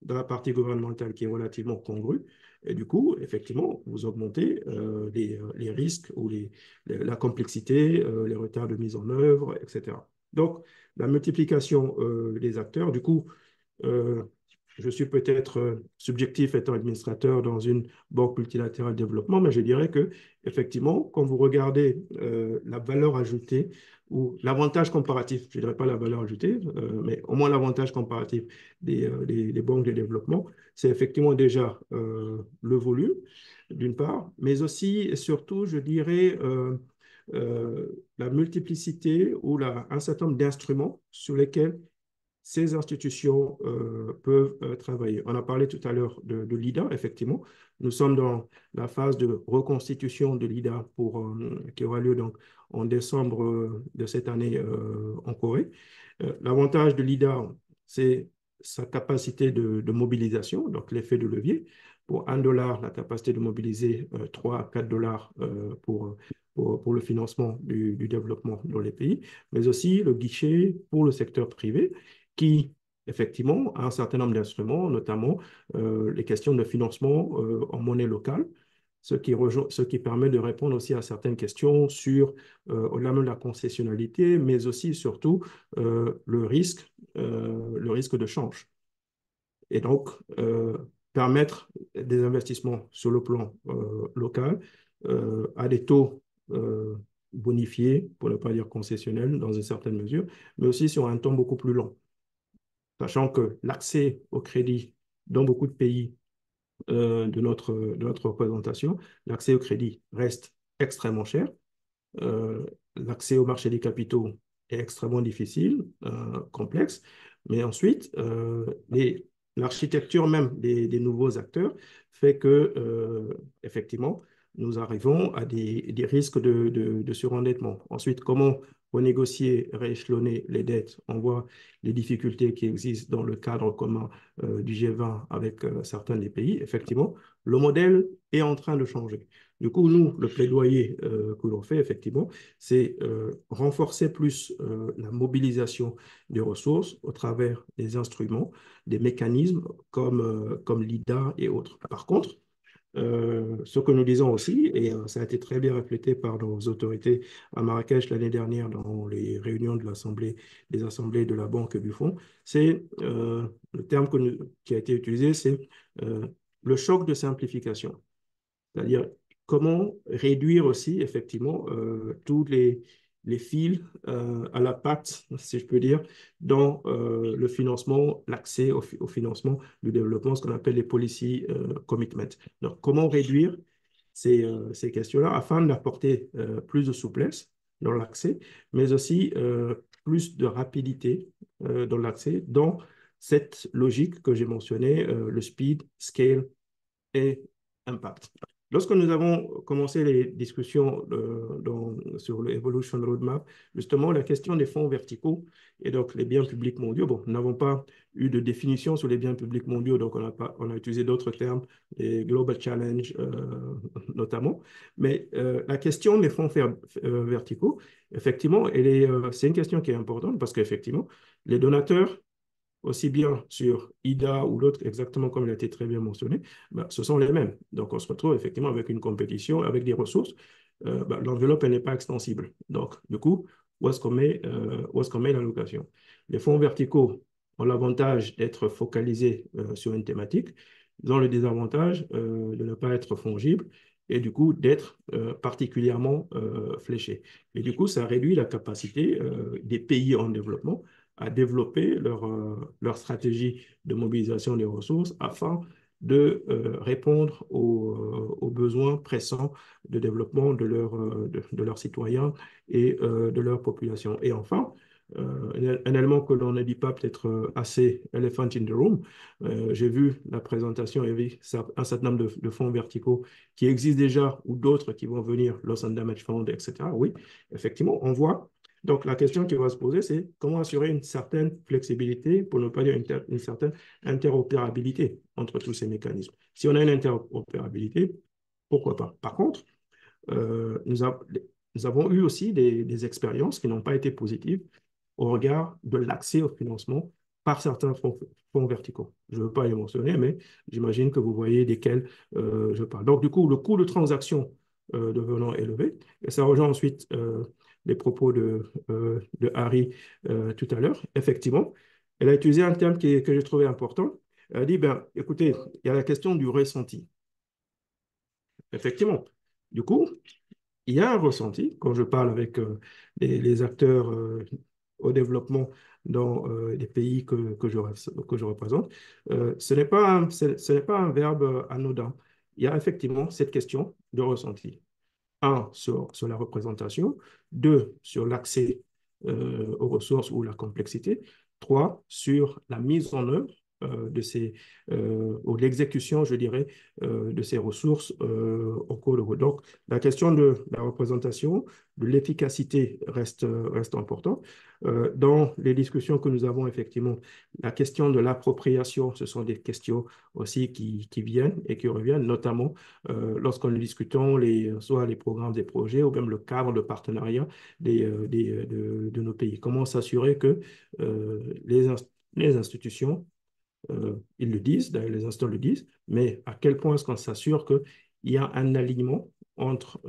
E: dans la partie gouvernementale qui est relativement congrue. Et du coup, effectivement, vous augmentez les risques ou la complexité, les retards de mise en œuvre, etc. Donc, la multiplication des acteurs, du coup, euh, je suis peut-être subjectif étant administrateur dans une banque multilatérale de développement, mais je dirais que effectivement, quand vous regardez la valeur ajoutée ou l'avantage comparatif, je ne dirais pas la valeur ajoutée, mais au moins l'avantage comparatif des banques de développement, c'est effectivement déjà le volume, d'une part, mais aussi et surtout, je dirais, la multiplicité ou un certain nombre d'instruments sur lesquels ces institutions peuvent travailler. On a parlé tout à l'heure de l'IDA, effectivement. Nous sommes dans la phase de reconstitution de l'IDA qui aura lieu donc en décembre de cette année en Corée. L'avantage de l'IDA, c'est sa capacité de mobilisation, donc l'effet de levier. Pour 1 $, la capacité de mobiliser 3 à 4 dollars pour le financement du développement dans les pays, mais aussi le guichet pour le secteur privé qui, effectivement, a un certain nombre d'instruments, notamment les questions de financement en monnaie locale, ce qui permet de répondre aussi à certaines questions sur, au-delà de la concessionnalité, mais aussi, surtout, le risque de change. Et donc, permettre des investissements sur le plan local à des taux bonifiés, pour ne pas dire concessionnels, dans une certaine mesure, mais aussi sur un temps beaucoup plus long, sachant que l'accès au crédit dans beaucoup de pays de notre représentation, l'accès au crédit reste extrêmement cher. L'accès au marché des capitaux est extrêmement difficile, complexe, mais ensuite, l'architecture même des nouveaux acteurs fait que, effectivement, nous arrivons à des risques de surendettement. Ensuite, comment renégocier, rééchelonner les dettes? On voit les difficultés qui existent dans le cadre commun du G20 avec certains des pays. Effectivement, le modèle est en train de changer. Du coup, nous, le plaidoyer que l'on fait, effectivement, c'est renforcer plus la mobilisation des ressources au travers des instruments, des mécanismes comme l'IDA et autres. Par contre, ce que nous disons aussi, et ça a été très bien reflété par nos autorités à Marrakech l'année dernière dans les réunions des assemblées de la Banque Buffon, c'est le terme qui a été utilisé, c'est le choc de simplification. C'est-à-dire comment réduire aussi effectivement tous les fils à la patte, si je peux dire, dans le financement, l'accès au financement du développement, ce qu'on appelle les policy commitments. Donc, comment réduire ces questions-là afin d'apporter plus de souplesse dans l'accès, mais aussi plus de rapidité dans l'accès, dans cette logique que j'ai mentionnée, le speed, scale et impact. Lorsque nous avons commencé les discussions sur le Evolution Roadmap, justement, la question des fonds verticaux et donc les biens publics mondiaux, bon, nous n'avons pas eu de définition sur les biens publics mondiaux, donc on a utilisé d'autres termes, les Global Challenge notamment, mais la question des fonds verticaux, effectivement, c'est une question qui est importante parce qu'effectivement, les donateurs aussi bien sur IDA ou l'autre, exactement comme il a été très bien mentionné, ben, ce sont les mêmes. Donc, on se retrouve effectivement avec une compétition, avec des ressources. Ben, l'enveloppe, elle n'est pas extensible. Donc, du coup, où est-ce qu'on met l'allocation? Les fonds verticaux ont l'avantage d'être focalisés sur une thématique. Ils ont le désavantage de ne pas être fongibles et du coup d'être particulièrement fléchés. Et du coup, ça réduit la capacité des pays en développement à développer leur stratégie de mobilisation des ressources afin de répondre aux besoins pressants de développement de leurs citoyens et de leur population. Et enfin, un élément que l'on ne dit pas peut-être assez, elephant in the room, j'ai vu la présentation, il y avait un certain nombre de fonds verticaux qui existent déjà ou d'autres qui vont venir, Loss and Damage Fund, etc. Oui, effectivement, on voit donc, la question qui va se poser, c'est comment assurer une certaine flexibilité, pour ne pas dire une certaine interopérabilité entre tous ces mécanismes. Si on a une interopérabilité, pourquoi pas? Par contre, nous avons eu aussi des expériences qui n'ont pas été positives au regard de l'accès au financement par certains fonds verticaux. Je ne veux pas les mentionner, mais j'imagine que vous voyez desquels je parle. Donc, du coup, le coût de transaction devenant élevé, et ça rejoint ensuite les propos de Harry tout à l'heure. Effectivement, elle a utilisé un terme que j'ai trouvé important. Elle a dit, ben, écoutez, il y a la question du ressenti. Effectivement. Du coup, il y a un ressenti quand je parle avec les acteurs au développement dans les pays que je représente. Ce n'est pas un verbe anodin. Il y a effectivement cette question de ressenti. Un, sur la représentation. Deux, sur l'accès aux ressources ou la complexité. Trois, sur la mise en œuvre ou l'exécution, je dirais, de ces ressources au cours de route. Donc, la question de la représentation, de l'efficacité reste importante. Dans les discussions que nous avons, effectivement, la question de l'appropriation, ce sont des questions aussi qui viennent et qui reviennent, notamment lorsqu'on discutons soit les programmes des projets ou même le cadre de partenariat de nos pays. Comment s'assurer que les institutions, ils le disent, d'ailleurs les instances le disent, mais à quel point est-ce qu'on s'assure qu'il y a un alignement entre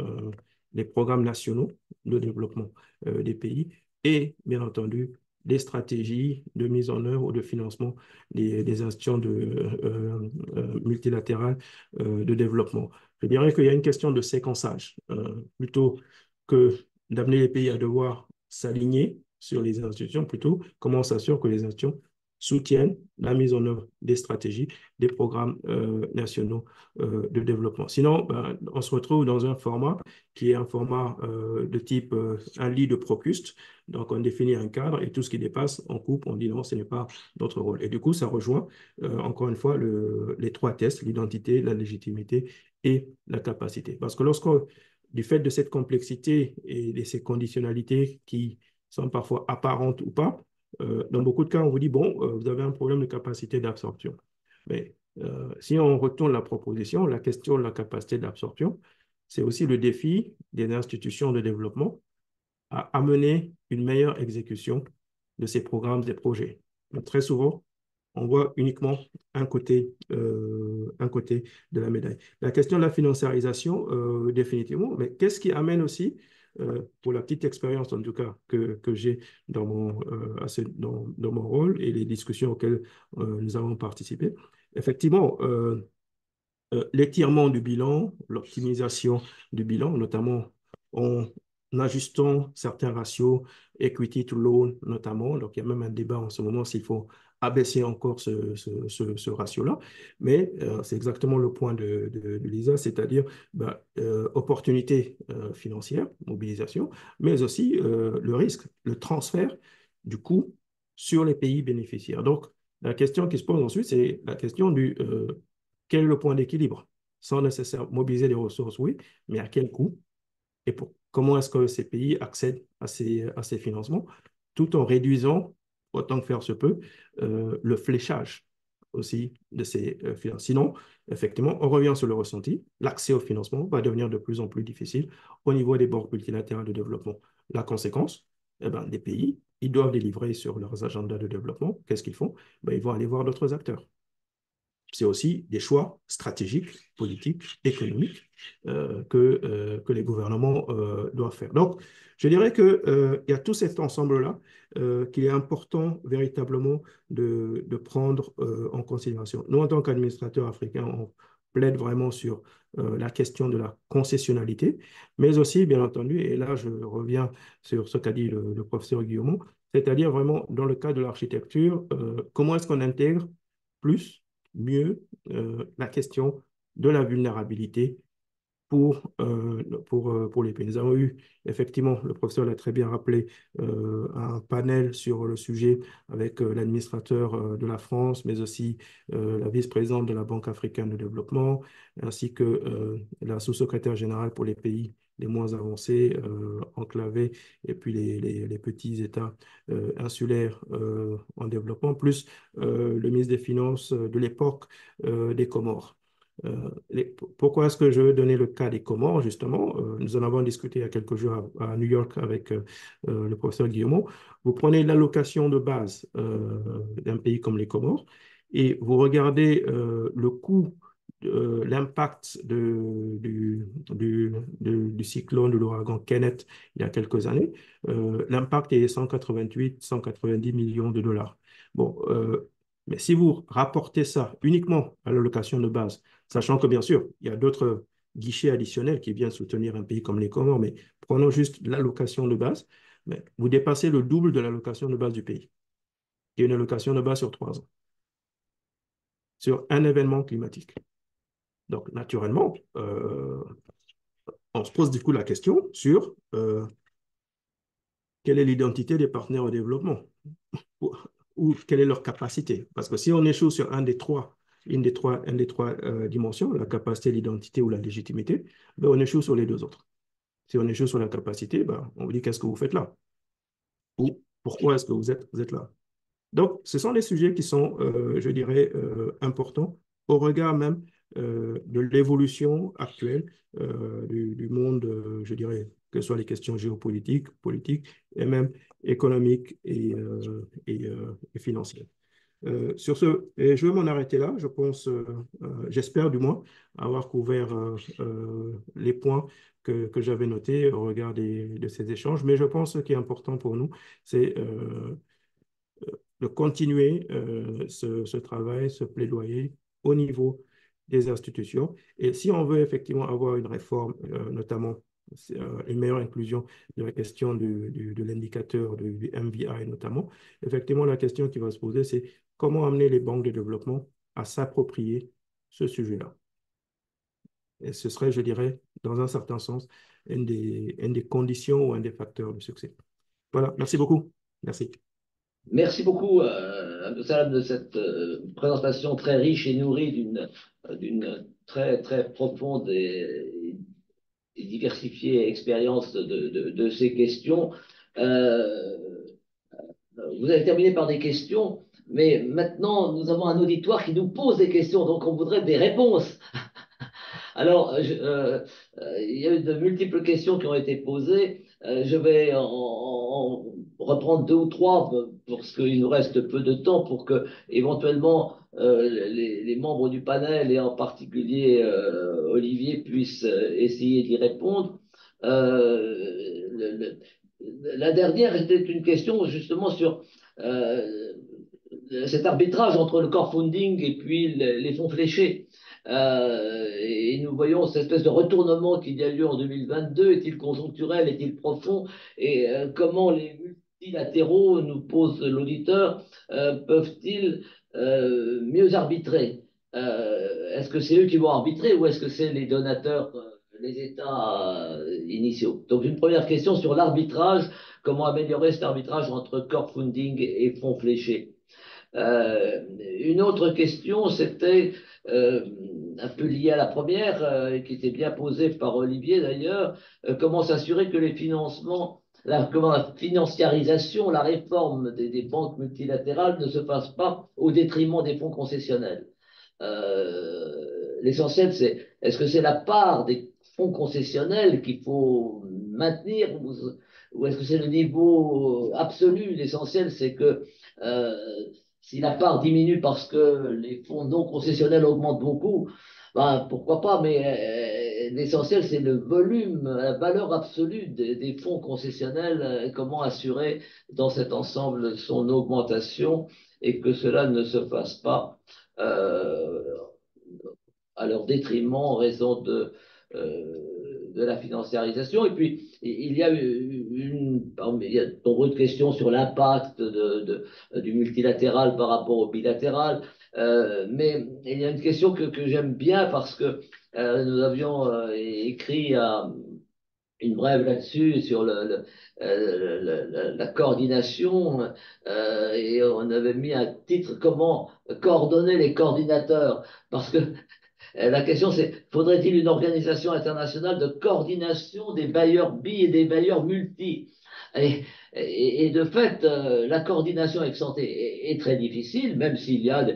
E: les programmes nationaux de développement des pays et, bien entendu, des stratégies de mise en œuvre ou de financement des institutions multilatérales de développement. Je dirais qu'il y a une question de séquençage, plutôt que d'amener les pays à devoir s'aligner sur les institutions, plutôt comment on s'assure que les institutions soutiennent la mise en œuvre des stratégies, des programmes nationaux de développement. Sinon, ben, on se retrouve dans un format qui est un format de type un lit de Procuste. Donc, on définit un cadre et tout ce qui dépasse, on coupe, on dit non, ce n'est pas notre rôle. Et du coup, ça rejoint, encore une fois, les trois tests, l'identité, la légitimité et la capacité. Parce que du fait de cette complexité et de ces conditionnalités qui sont parfois apparentes ou pas, dans beaucoup de cas, on vous dit, bon, vous avez un problème de capacité d'absorption. Mais si on retourne la proposition, la question de la capacité d'absorption, c'est aussi le défi des institutions de développement à amener une meilleure exécution de ces programmes et projets. Donc, très souvent, on voit uniquement un côté de la médaille. La question de la financiarisation, définitivement, mais qu'est-ce qui amène aussi, pour la petite expérience en tout cas que j'ai dans mon rôle et les discussions auxquelles nous avons participé, effectivement, l'étirement du bilan, l'optimisation du bilan, notamment en ajustant certains ratios, equity to loan notamment. Donc, il y a même un débat en ce moment s'il faut abaisser encore ce ratio-là. Mais c'est exactement le point de Lisa, c'est-à-dire ben, opportunité financière, mobilisation, mais aussi le risque, le transfert du coût sur les pays bénéficiaires. Donc, la question qui se pose ensuite, c'est la question du quel est le point d'équilibre? Sans nécessairement mobiliser les ressources, oui, mais à quel coût? Et comment est-ce que ces pays accèdent à ces financements, tout en réduisant, autant que faire se peut, le fléchage aussi de ces finances. Sinon, effectivement, on revient sur le ressenti. L'accès au financement va devenir de plus en plus difficile au niveau des banques multilatérales de développement. La conséquence, eh ben, des pays, ils doivent délivrer sur leurs agendas de développement. Qu'est-ce qu'ils font? Ben, ils vont aller voir d'autres acteurs. C'est aussi des choix stratégiques, politiques, économiques que les gouvernements doivent faire. Donc, je dirais qu'il y a tout cet ensemble-là qu'il est important véritablement de prendre en considération. Nous, en tant qu'administrateurs africains, on plaide vraiment sur la question de la concessionnalité, mais aussi, bien entendu, et là, je reviens sur ce qu'a dit le professeur Guillaume, c'est-à-dire vraiment dans le cas de l'architecture, comment est-ce qu'on intègre plus mieux la question de la vulnérabilité pour les pays. Nous avons eu, effectivement, le professeur l'a très bien rappelé, un panel sur le sujet avec l'administrateur de la France, mais aussi la vice-présidente de la Banque africaine de développement, ainsi que la sous-secrétaire générale pour les pays les moins avancés, enclavés, et puis les petits États insulaires en développement, plus le ministre des Finances de l'époque des Comores. Pourquoi est-ce que je veux donner le cas des Comores, justement? Nous en avons discuté il y a quelques jours à New York avec le professeur Guillemot. Vous prenez l'allocation de base d'un pays comme les Comores et vous regardez le coût, l'impact du cyclone, de l'ouragan Kenneth il y a quelques années. L'impact est 188, 190 millions de dollars. Bon, mais si vous rapportez ça uniquement à l'allocation de base, sachant que bien sûr, il y a d'autres guichets additionnels qui viennent soutenir un pays comme les Comores, mais prenons juste l'allocation de base, mais vous dépassez le double de l'allocation de base du pays, qui est une allocation de base sur 3 ans, sur un événement climatique. Donc, naturellement, on se pose du coup la question sur quelle est l'identité des partenaires au développement ou quelle est leur capacité. Parce que si on échoue sur une des trois dimensions, la capacité, l'identité ou la légitimité, ben on échoue sur les deux autres. Si on échoue sur la capacité, ben on vous dit qu'est-ce que vous faites là? Ou pourquoi est-ce que vous êtes là? Donc, ce sont des sujets qui sont, je dirais, importants au regard même de l'évolution actuelle du monde, je dirais, que ce soit les questions géopolitiques, politiques et même économiques et financières. Sur ce, et je vais m'en arrêter là. Je pense, j'espère du moins avoir couvert les points que j'avais notés au regard de ces échanges. Mais je pense que ce qui est important pour nous, c'est de continuer ce travail, ce plaidoyer au niveau des institutions. Et si on veut effectivement avoir une réforme, notamment une meilleure inclusion de la question de l'indicateur du MVI notamment, effectivement, la question qui va se poser, c'est comment amener les banques de développement à s'approprier ce sujet-là. Et ce serait, je dirais, dans un certain sens, une des conditions ou un des facteurs de succès. Voilà, merci beaucoup. Merci.
A: Merci beaucoup, Abdeslam, de cette présentation très riche et nourrie d'une très, très profonde et diversifiée expérience de ces questions. Euh, Vous avez terminé par des questions, mais maintenant, nous avons un auditoire qui nous pose des questions, donc on voudrait des réponses. Alors, il y a eu de multiples questions qui ont été posées. Je vais en reprendre deux ou trois parce qu'il nous reste peu de temps pour que, éventuellement, les membres du panel et en particulier Olivier puissent essayer d'y répondre. La dernière était une question justement sur cet arbitrage entre le core funding et puis les fonds fléchés. Et nous voyons cette espèce de retournement qu'il y a eu en 2022. Est-il conjoncturel, est-il profond? Et comment les multilatéraux, nous pose l'auditeur, peuvent-ils mieux arbitrer? Est-ce que c'est eux qui vont arbitrer ou est-ce que c'est les donateurs, les États initiaux? Donc une première question sur l'arbitrage, comment améliorer cet arbitrage entre core funding et fonds fléchés? Une autre question, c'était un peu liée à la première, qui était bien posée par Olivier d'ailleurs, comment s'assurer que les financements, comment la financiarisation, la réforme des banques multilatérales ne se fasse pas au détriment des fonds concessionnels. L'essentiel, c'est est-ce que c'est la part des fonds concessionnels qu'il faut maintenir ou est-ce que c'est le niveau absolu? L'essentiel, c'est que euh, si la part diminue parce que les fonds non concessionnels augmentent beaucoup, ben, pourquoi pas, mais l'essentiel, c'est le volume, la valeur absolue des fonds concessionnels, comment assurer dans cet ensemble son augmentation et que cela ne se fasse pas euh, à leur détriment en raison de la financiarisation. Et puis, il y a il y a de nombreuses questions sur l'impact du multilatéral par rapport au bilatéral. Mais il y a une question que j'aime bien parce que nous avions écrit une brève là-dessus sur la coordination et on avait mis un titre comment coordonner les coordinateurs parce que la question c'est, faudrait-il une organisation internationale de coordination des bailleurs bi et des bailleurs multi? Et de fait, la coordination ex ante est très difficile, même s'il y a,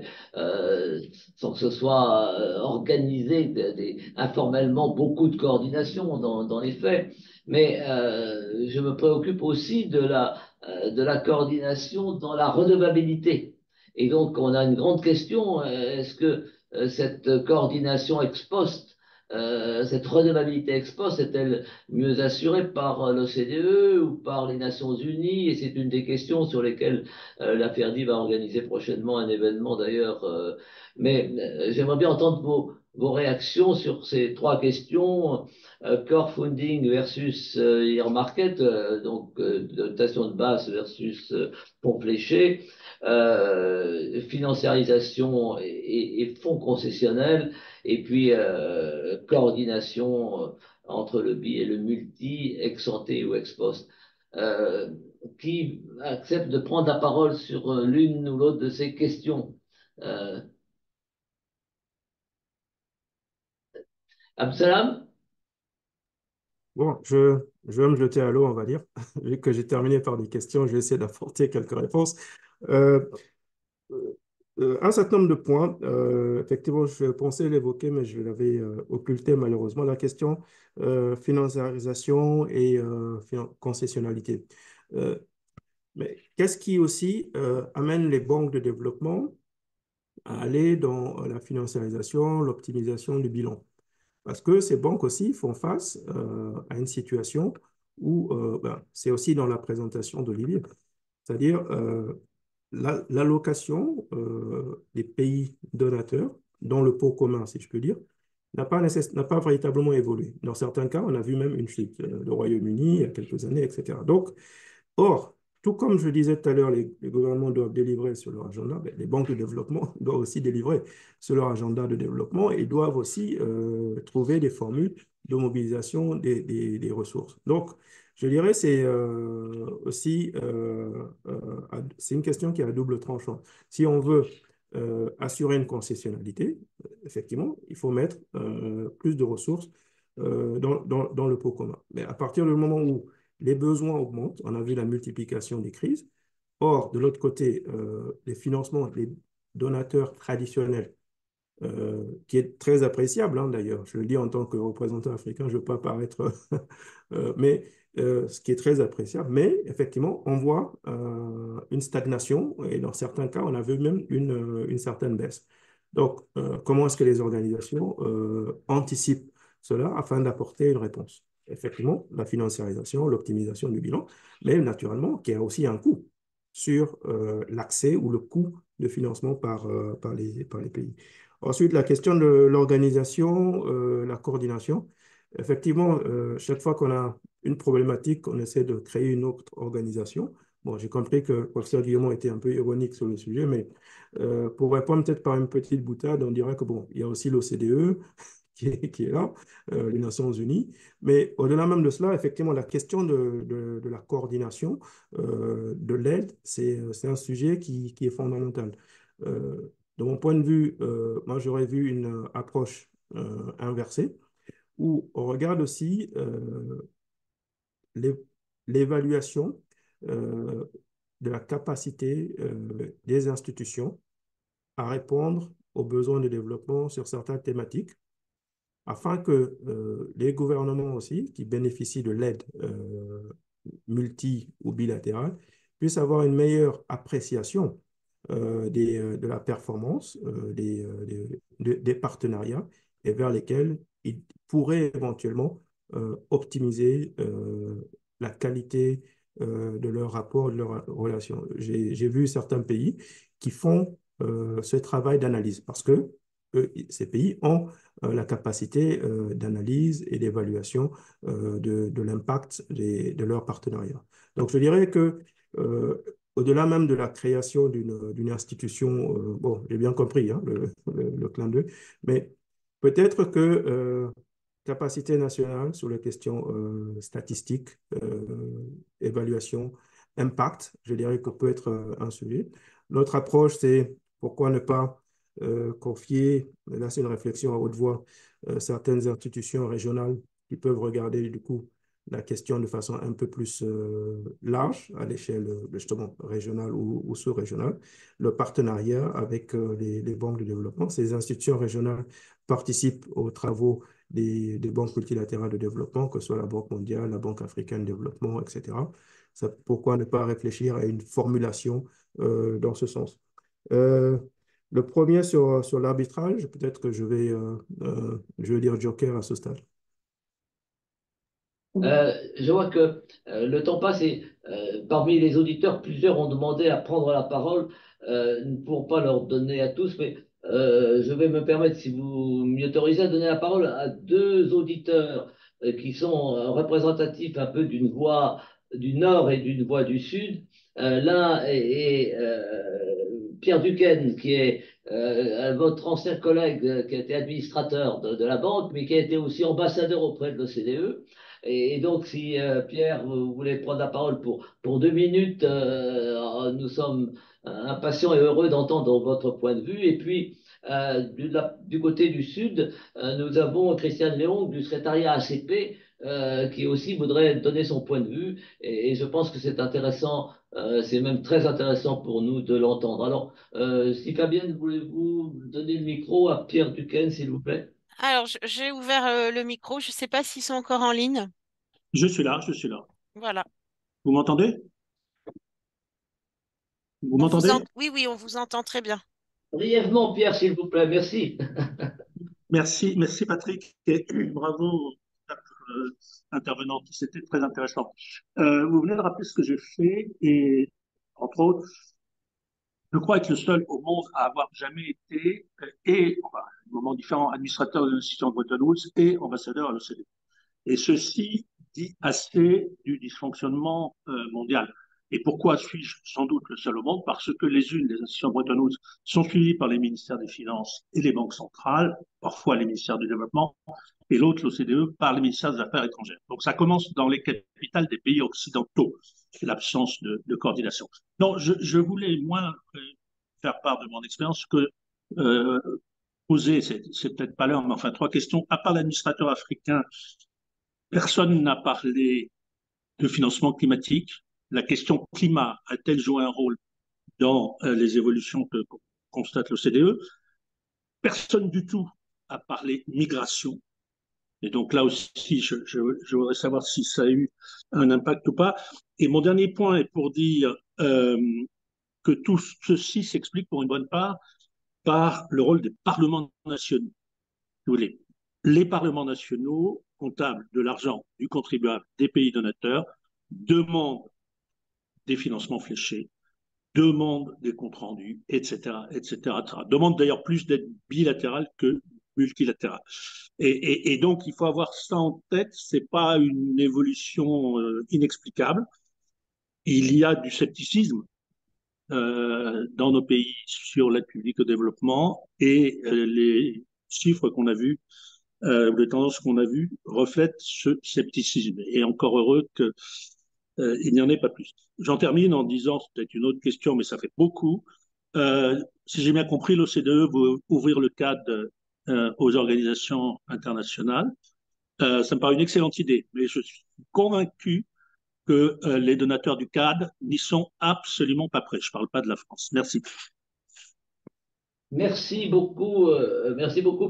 A: sans que ce soit organisé informellement, beaucoup de coordination dans les faits. Mais je me préoccupe aussi de la coordination dans la redevabilité. Et donc, on a une grande question, est-ce que cette coordination ex post, cette redevabilité ex post, est-elle mieux assurée par l'OCDE ou par les Nations Unies? Et c'est une des questions sur lesquelles la FERDI va organiser prochainement un événement d'ailleurs. Mais j'aimerais bien entendre vos réactions sur ces trois questions. Core funding versus ear market, donc dotation de base versus fonds fléchés, financiarisation et fonds concessionnels, et puis coordination entre le bi et le multi, ex ante ou ex post. Euh, qui accepte de prendre la parole sur l'une ou l'autre de ces questions? euh, Absalam?
E: Bon, je vais me jeter à l'eau, on va dire. Vu que j'ai terminé par des questions, je vais essayer d'apporter quelques réponses. Euh, un certain nombre de points, effectivement, je pensais l'évoquer, mais je l'avais occulté malheureusement, la question financiarisation et concessionnalité. Euh, mais qu'est-ce qui aussi amène les banques de développement à aller dans la financiarisation, l'optimisation du bilan? Parce que ces banques aussi font face à une situation où, c'est aussi dans la présentation d'Olivier, c'est-à-dire l'allocation des pays donateurs dans le pot commun, si je peux dire, n'a pas véritablement évolué. Dans certains cas, on a vu même une chute. Le Royaume-Uni, il y a quelques années, etc. Donc, or, tout comme je disais tout à l'heure, les gouvernements doivent délivrer sur leur agenda, ben, les banques de développement doivent aussi délivrer sur leur agenda de développement et doivent aussi trouver des formules de mobilisation des ressources. Donc, je dirais c'est aussi c'est une question qui est à double tranchant. Si on veut assurer une concessionnalité, effectivement, il faut mettre plus de ressources dans le pot commun. Mais à partir du moment où les besoins augmentent, on a vu la multiplication des crises. Or, de l'autre côté, les financements, les donateurs traditionnels, qui est très appréciable hein, d'ailleurs, je le dis en tant que représentant africain, je ne veux pas paraître, mais ce qui est très appréciable, mais effectivement, on voit une stagnation et dans certains cas, on a vu même une certaine baisse. Donc, comment est-ce que les organisations anticipent cela afin d'apporter une réponse? Effectivement, la financiarisation, l'optimisation du bilan, mais naturellement, qui a aussi un coût sur l'accès ou le coût de financement par les pays. Ensuite, la question de l'organisation, la coordination. Effectivement, chaque fois qu'on a une problématique, on essaie de créer une autre organisation. Bon, j'ai compris que le professeur Guillemot était un peu ironique sur le sujet, mais pour répondre peut-être par une petite boutade, on dirait que bon, il y a aussi l'OCDE qui est là, les Nations Unies. Mais au-delà même de cela, effectivement, la question de la coordination de l'aide, c'est un sujet qui est fondamental. De mon point de vue, moi, j'aurais vu une approche inversée où on regarde aussi l'é- l'évaluation euh, de la capacité des institutions à répondre aux besoins de développement sur certaines thématiques afin que les gouvernements aussi, qui bénéficient de l'aide multi ou bilatérale, puissent avoir une meilleure appréciation de la performance des partenariats et vers lesquels ils pourraient éventuellement optimiser la qualité de leur rapport, de leur relation. J'ai vu certains pays qui font ce travail d'analyse parce que ces pays ont la capacité d'analyse et d'évaluation de l'impact de leurs partenariats. Donc, je dirais que au-delà même de la création d'une institution, bon, j'ai bien compris hein, le clin d'œil, mais peut-être que capacité nationale sur les questions statistiques, évaluation, impact, je dirais que peut être un sujet. L'autre approche, c'est pourquoi ne pas confier, là c'est une réflexion à haute voix, certaines institutions régionales qui peuvent regarder du coup la question de façon un peu plus large à l'échelle justement régionale ou sous-régionale, le partenariat avec les banques de développement. Ces institutions régionales participent aux travaux des banques multilatérales de développement, que ce soit la Banque mondiale, la Banque africaine de développement, etc. Pourquoi ne pas réfléchir à une formulation dans ce sens? Euh, le premier sur l'arbitrage, peut-être que je vais dire joker à ce stade.
A: Je vois que le temps passe et parmi les auditeurs, plusieurs ont demandé à prendre la parole. Nous ne pourrons pas leur donner à tous, mais je vais me permettre, si vous m'y autorisez, à donner la parole à deux auditeurs qui sont représentatifs un peu d'une voix du Nord et d'une voix du Sud. L'un est Pierre Duquesne, qui est votre ancien collègue qui a été administrateur de la banque, mais qui a été aussi ambassadeur auprès de l'OCDE. Et donc, si Pierre, vous voulez prendre la parole pour 2 minutes, nous sommes impatients et heureux d'entendre votre point de vue. Et puis, du côté du Sud, nous avons Christiane Léon du secrétariat ACP qui aussi voudrait donner son point de vue. Et je pense que c'est intéressant, c'est même très intéressant pour nous de l'entendre. Alors, si Fabienne, voulez-vous donner le micro à Pierre Duquesne, s'il vous plaît?
F: Alors, j'ai ouvert le micro. Je ne sais pas s'ils sont encore en ligne.
G: Je suis là, je suis là.
F: Voilà.
G: Vous m'entendez? Vous m'entendez?
F: Oui, oui, on vous entend très bien.
A: Brièvement, Pierre, s'il vous plaît, merci.
G: Merci, merci Patrick et bravo intervenante, c'était très intéressant. Vous venez de rappeler ce que j'ai fait et entre autres, je crois être le seul au monde à avoir jamais été enfin, à un moment différent, administrateur de l'institution de Bretton Woods et ambassadeur à l'OCDE. Et ceci dit assez du dysfonctionnement mondial. Et pourquoi suis-je sans doute le seul au monde? Parce que les institutions Bretton Woods sont suivies par les ministères des Finances et les banques centrales, parfois les ministères du Développement, et l'autre, l'OCDE, par les ministères des Affaires étrangères. Donc ça commence dans les capitales des pays occidentaux, l'absence de coordination. Non, je voulais moins faire part de mon expérience que euh, poser, c'est peut-être pas l'heure, mais enfin 3 questions. À part l'administrateur africain, personne n'a parlé de financement climatique. La question climat a-t-elle joué un rôle dans les évolutions que constate l'OCDE? Personne du tout a parlé migration. Et donc là aussi, je voudrais savoir si ça a eu un impact ou pas. Et mon dernier point est pour dire que tout ceci s'explique pour une bonne part par le rôle des parlements nationaux. Vous voulez, les parlements nationaux, comptables de l'argent du contribuable des pays donateurs, demandent des financements fléchés, demandent des comptes rendus, etc., etc., etc. Demandent d'ailleurs plus d'aide bilatérale que multilatérale. Et donc, il faut avoir ça en tête. C'est pas une évolution inexplicable. Il y a du scepticisme dans nos pays sur l'aide publique au développement et les chiffres qu'on a vus, les tendances qu'on a vues reflètent ce scepticisme. Et encore heureux que il n'y en ait pas plus. J'en termine en disant, c'est peut-être une autre question, mais ça fait beaucoup. Si j'ai bien compris, l'OCDE veut ouvrir le cadre aux organisations internationales. Ça me paraît une excellente idée, mais je suis convaincu que les donateurs du cadre n'y sont absolument pas prêts. Je ne parle pas de la France. Merci.
A: Merci beaucoup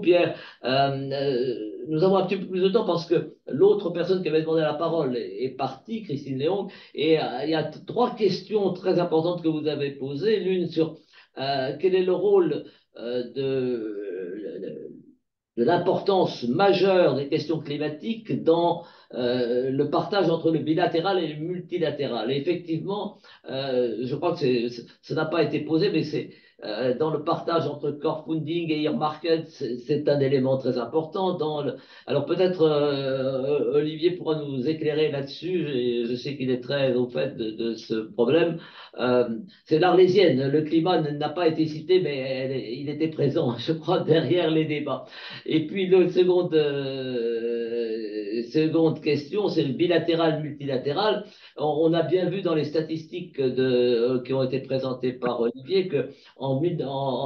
A: Pierre. Nous avons un petit peu plus de temps parce que l'autre personne qui avait demandé la parole est partie, Christine Léon, et il y a 3 questions très importantes que vous avez posées. L'une sur quel est le rôle de l'importance majeure des questions climatiques dans le partage entre le bilatéral et le multilatéral. Et effectivement, je crois que ça n'a pas été posé, mais c'est dans le partage entre core funding et earmarket, c'est un élément très important. Alors peut-être Olivier pourra nous éclairer là-dessus. Je sais qu'il est très au fait de ce problème. C'est l'Arlésienne. Le climat n'a pas été cité, mais il était présent, je crois, derrière les débats. Et puis le second seconde question, c'est le bilatéral, multilatéral. On a bien vu dans les statistiques qui ont été présentées par Olivier que en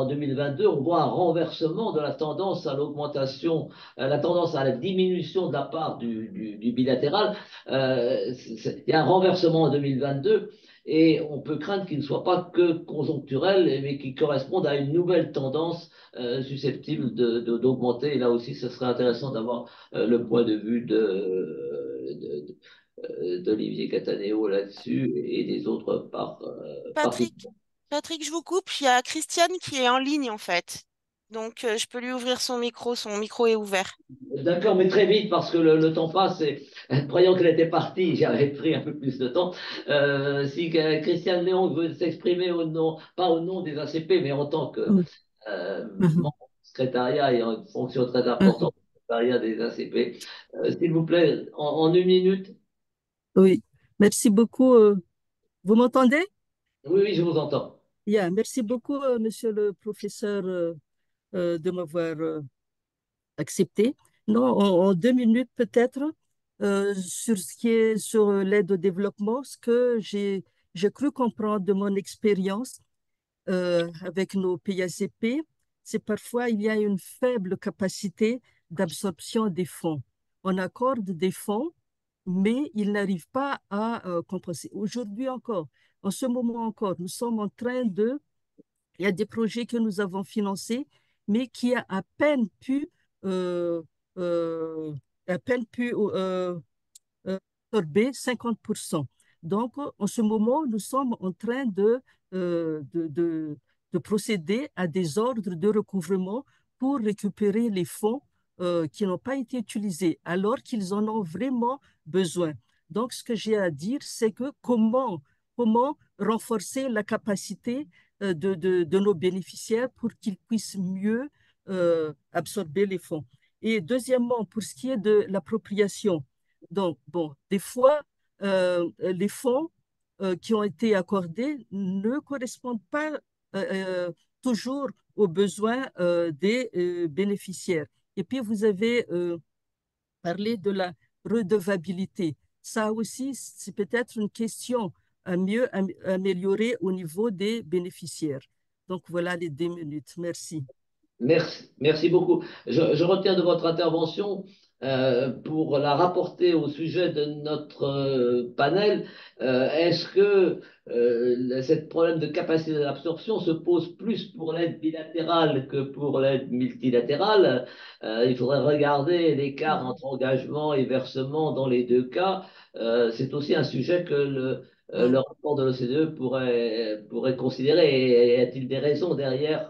A: 2022, on voit un renversement de la tendance à l'augmentation, la tendance à la diminution de la part du bilatéral. Il y a un renversement en 2022 et on peut craindre qu'il ne soit pas que conjoncturel, mais qu'il corresponde à une nouvelle tendance susceptible d'augmenter. Et là aussi, ce serait intéressant d'avoir le point de vue d'Olivier Cataneo là-dessus et des autres par tout.
F: Patrick, Patrick, je vous coupe. Il y a Christiane qui est en ligne en fait. Donc, je peux lui ouvrir son micro. Son micro est ouvert.
A: D'accord, mais très vite parce que le temps passe et croyant qu'elle était partie, j'avais pris un peu plus de temps. Si Christiane Léon veut s'exprimer au nom, pas au nom des ACP, mais en tant que
H: Oui. Mhm.
A: membre du secrétariat et en fonction très
H: Mhm.
A: importante du secrétariat des ACP, s'il vous plaît, en une minute.
H: Oui. Merci beaucoup. Vous m'entendez?
A: Oui, oui, je vous entends.
H: Yeah. Merci beaucoup, monsieur le professeur, de m'avoir accepté. Non, en 2 minutes peut-être, sur ce qui est sur l'aide au développement, ce que j'ai cru comprendre de mon expérience avec nos pays ACP, c'est parfois il y a une faible capacité d'absorption des fonds. On accorde des fonds, mais ils n'arrivent pas à compenser. Aujourd'hui encore, en ce moment encore, nous sommes en train de il y a des projets que nous avons financés, mais qui a euh, euh, à peine pu absorber 50%. Donc, en ce moment, nous sommes en train euh, de, de, de procéder à des ordres de recouvrement pour récupérer les fonds qui n'ont pas été utilisés, alors qu'ils en ont vraiment besoin. Donc, ce que j'ai à dire, c'est que comment renforcer la capacité de nos bénéficiaires pour qu'ils puissent mieux absorber les fonds. Et deuxièmement, pour ce qui est de l'appropriation, donc, bon, des fois, les fonds qui ont été accordés ne correspondent pas toujours aux besoins des bénéficiaires. Et puis, vous avez parlé de la redevabilité. Ça aussi, c'est peut-être une question à mieux améliorer au niveau des bénéficiaires. Donc, voilà les 2 minutes. Merci.
A: Merci, merci beaucoup. Je retiens de votre intervention pour la rapporter au sujet de notre panel. Est-ce que ce problème de capacité d'absorption se pose plus pour l'aide bilatérale que pour l'aide multilatérale? Il faudrait regarder l'écart entre engagement et versement dans les deux cas. C'est aussi un sujet que le rapport de l'OCDE pourrait considérer. Et y a-t-il des raisons derrière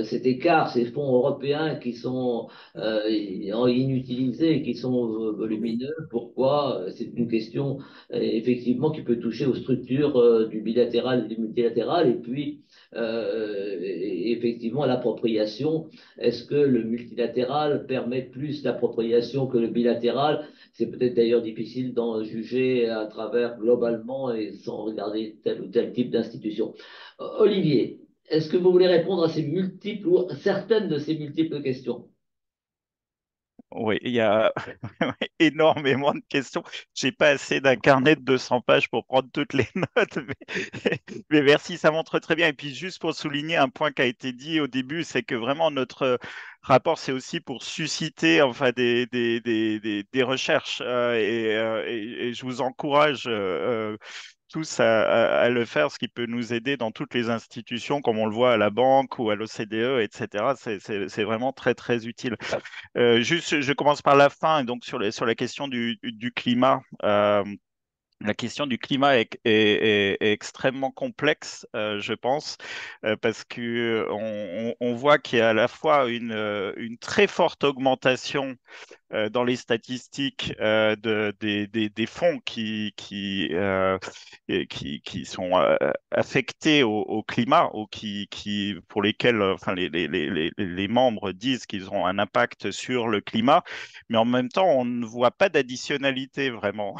A: cet écart, ces fonds européens qui sont inutilisés, qui sont volumineux? Pourquoi? C'est une question effectivement qui peut toucher aux structures du bilatéral et du multilatéral. Et puis, effectivement, l'appropriation. Est-ce que le multilatéral permet plus d'appropriation que le bilatéral? C'est peut-être d'ailleurs difficile d'en juger à travers globalement et sans regarder tel ou tel type d'institution. Olivier, est-ce que vous voulez répondre à ces multiples ou certaines de ces multiples questions?
B: Oui, il y a énormément de questions. J'ai pas assez d'un carnet de 200 pages pour prendre toutes les notes, mais merci, ça montre très bien. Et puis juste pour souligner un point qui a été dit au début, c'est que vraiment notre rapport, c'est aussi pour susciter enfin des recherches et je vous encourage tous à le faire, ce qui peut nous aider dans toutes les institutions, comme on le voit à la banque ou à l'OCDE, etc. C'est vraiment très, très utile. Juste, je commence par la fin, et donc sur la question du climat. La question du climat est extrêmement complexe, je pense, parce que on voit qu'il y a à la fois une très forte augmentation dans les statistiques des fonds qui sont affectés au climat ou pour lesquels enfin, les membres disent qu'ils ont un impact sur le climat, mais en même temps, on ne voit pas d'additionnalité vraiment.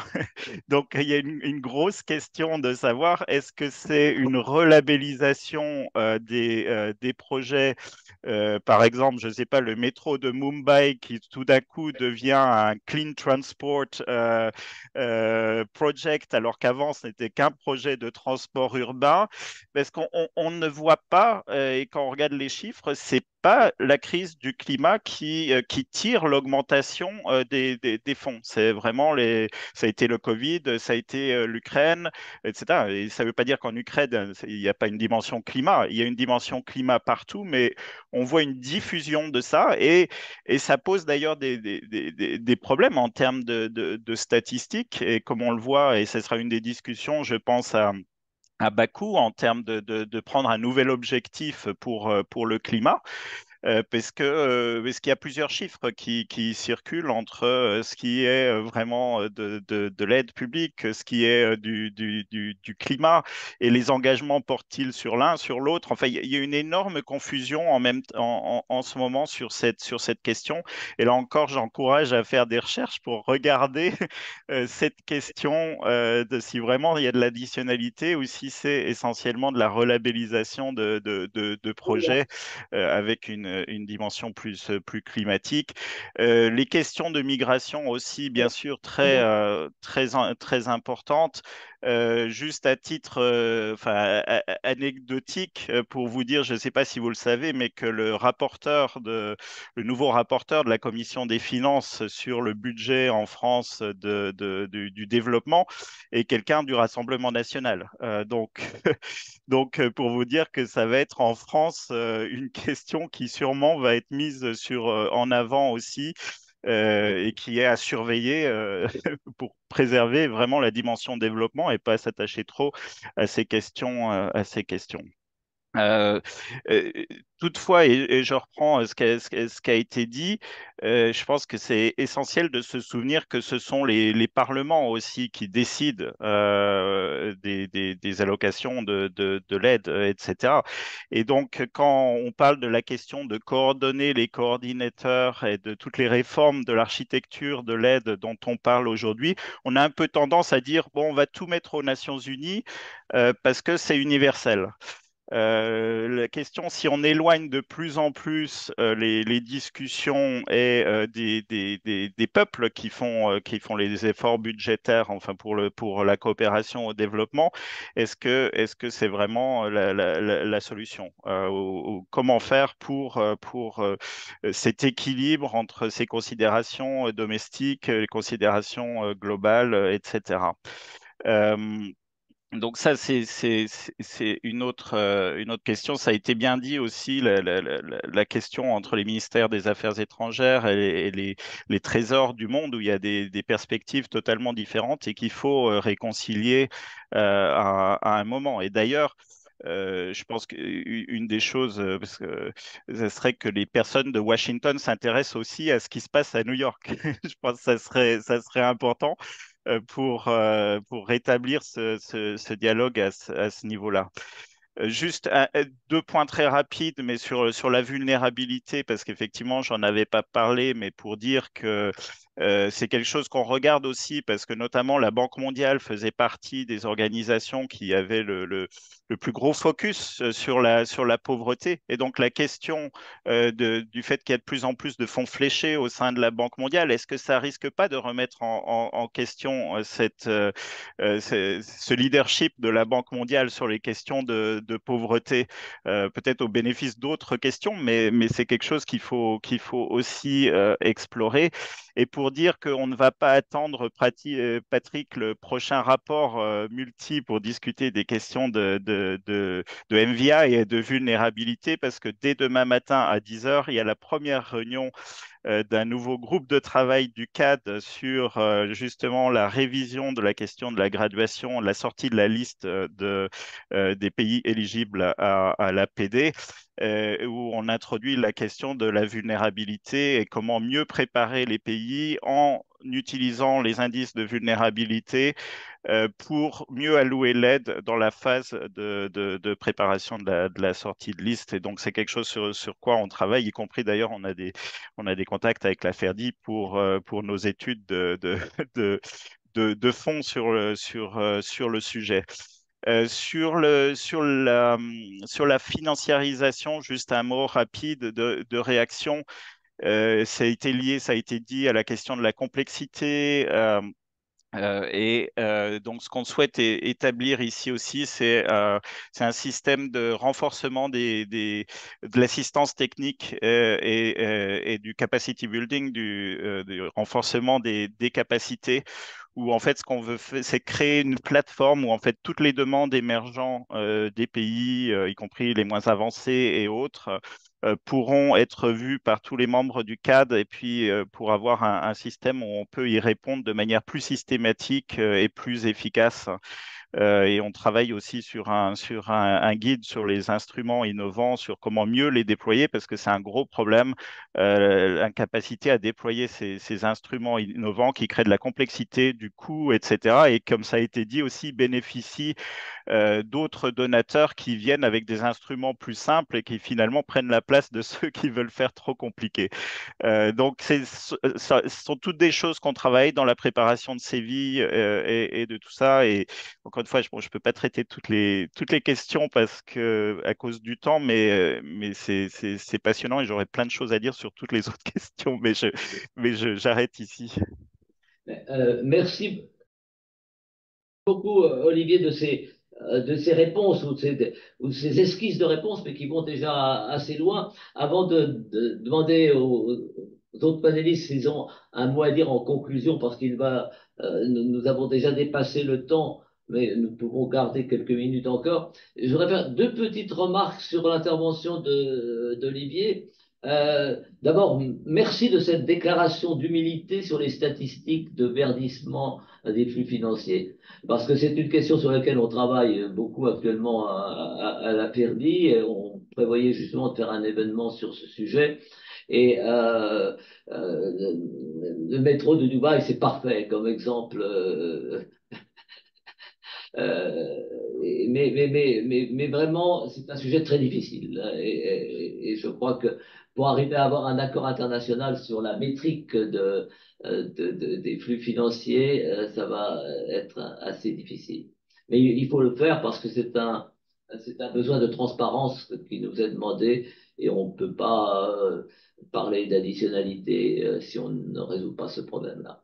B: Donc, il y a une grosse question de savoir est-ce que c'est une relabellisation des projets par exemple, je ne sais pas, le métro de Mumbai qui tout d'un coup devient un Clean Transport Project, alors qu'avant, ce n'était qu'un projet de transport urbain, parce qu'on ne voit pas, et quand on regarde les chiffres, c'est pas la crise du climat qui tire l'augmentation des fonds. C'est vraiment ça a été le Covid, ça a été l'Ukraine, etc. Et ça ne veut pas dire qu'en Ukraine, il n'y a pas une dimension climat. Il y a une dimension climat partout, mais on voit une diffusion de ça et ça pose d'ailleurs des problèmes en termes de statistiques. Et comme on le voit, et ce sera une des discussions, je pense, à Bakou en termes de prendre un nouvel objectif pour le climat. Parce qu'il y a plusieurs chiffres qui circulent entre ce qui est vraiment de l'aide publique, ce qui est du climat, et les engagements portent-ils sur l'un, sur l'autre. Enfin, il y a une énorme confusion en ce moment sur cette question. Et là encore, j'encourage à faire des recherches pour regarder cette question de si vraiment il y a de l'additionnalité ou si c'est essentiellement de la relabellisation de projets avec une dimension plus climatique. Les questions de migration aussi, bien sûr, très importantes. Juste à titre anecdotique, pour vous dire, je ne sais pas si vous le savez, mais que le nouveau rapporteur de la Commission des finances sur le budget en France du développement est quelqu'un du Rassemblement national. Donc, pour vous dire que ça va être en France une question qui sûrement va être mise en avant aussi et qui est à surveiller pour préserver vraiment la dimension développement et pas s'attacher trop à ces questions. Euh, euh, Toutefois, et je reprends ce qui a été dit, je pense que c'est essentiel de se souvenir que ce sont les parlements aussi qui décident des allocations de l'aide, etc. Et donc, quand on parle de la question de coordonner les coordinateurs et de toutes les réformes de l'architecture de l'aide dont on parle aujourd'hui, on a un peu tendance à dire, bon, on va tout mettre aux Nations Unies parce que c'est universel. La question, si on éloigne de plus en plus les discussions et des peuples qui font les efforts budgétaires, enfin pour la coopération au développement, est-ce que c'est vraiment la solution? Comment faire pour cet équilibre entre ces considérations domestiques, les considérations globales, etc. Donc ça, c'est une autre question. Ça a été bien dit aussi, la question entre les ministères des Affaires étrangères et les trésors du monde, où il y a des perspectives totalement différentes et qu'il faut réconcilier à un moment. Et d'ailleurs, je pense qu'une des choses, parce que ce serait que les personnes de Washington s'intéressent aussi à ce qui se passe à New York. Je pense que ça serait important pour rétablir ce dialogue à ce niveau-là. Juste deux points très rapides, mais sur la vulnérabilité, parce qu'effectivement, j'en avais pas parlé, mais pour dire que c'est quelque chose qu'on regarde aussi, parce que notamment la Banque mondiale faisait partie des organisations qui avaient le plus gros focus sur la pauvreté. Et donc la question du fait qu'il y a de plus en plus de fonds fléchés au sein de la Banque mondiale, est-ce que ça risque pas de remettre en question ce leadership de la Banque mondiale sur les questions de pauvreté, peut-être au bénéfice d'autres questions, mais c'est quelque chose qu'il faut aussi explorer. Et pour dire qu'on ne va pas attendre, Patrick, le prochain rapport multi pour discuter des questions de MVI et de vulnérabilité, parce que dès demain matin à 10 heures, il y a la première réunion d'un nouveau groupe de travail du CAD sur justement la révision de la question de la graduation, la sortie de la liste des pays éligibles à l'APD, où on introduit la question de la vulnérabilité et comment mieux préparer les pays en utilisant les indices de vulnérabilité pour mieux allouer l'aide dans la phase de préparation de la sortie de liste. Et donc, c'est quelque chose sur quoi on travaille, y compris d'ailleurs, on a des contacts avec la FERDI pour nos études de, de fond sur le sujet. Sur la financiarisation, juste un mot rapide de réaction. Ça a été lié, ça a été dit à la question de la complexité. Donc, ce qu'on souhaite établir ici aussi, c'est un système de renforcement de l'assistance technique et du capacity building, du renforcement des capacités, où en fait, ce qu'on veut faire, c'est créer une plateforme où en fait toutes les demandes émergentes des pays, y compris les moins avancés et autres, pourront être vues par tous les membres du CAD et puis pour avoir un système où on peut y répondre de manière plus systématique et plus efficace. Et on travaille aussi sur un guide sur les instruments innovants, sur comment mieux les déployer, parce que c'est un gros problème, l'incapacité à déployer ces instruments innovants qui créent de la complexité, du coût, etc. Et comme ça a été dit aussi, bénéficient d'autres donateurs qui viennent avec des instruments plus simples et qui finalement prennent la place de ceux qui veulent faire trop compliqué. Donc, ce sont toutes des choses qu'on travaille dans la préparation de Séville et de tout ça. Et encore une fois, je ne peux pas traiter toutes les questions parce que, à cause du temps, mais c'est passionnant et j'aurais plein de choses à dire sur toutes les autres questions, j'arrête ici.
A: Merci beaucoup, Olivier, de ces réponses ou de ces esquisses de réponses, mais qui vont déjà assez loin. Avant de demander aux autres panélistes s'ils ont un mot à dire en conclusion, parce nous avons déjà dépassé le temps, mais nous pouvons garder quelques minutes encore. Je voudrais faire deux petites remarques sur l'intervention d'Olivier. D'abord, merci de cette déclaration d'humilité sur les statistiques de verdissement des flux financiers, parce que c'est une question sur laquelle on travaille beaucoup actuellement à la FERDI. On prévoyait justement de faire un événement sur ce sujet. Et le métro de Dubaï, c'est parfait comme exemple. Mais vraiment, c'est un sujet très difficile. Et je crois que pour arriver à avoir un accord international sur la métrique des flux financiers, ça va être assez difficile. Mais il faut le faire parce que c'est un besoin de transparence qui nous est demandé et on ne peut pas parler d'additionnalité si on ne résout pas ce problème-là.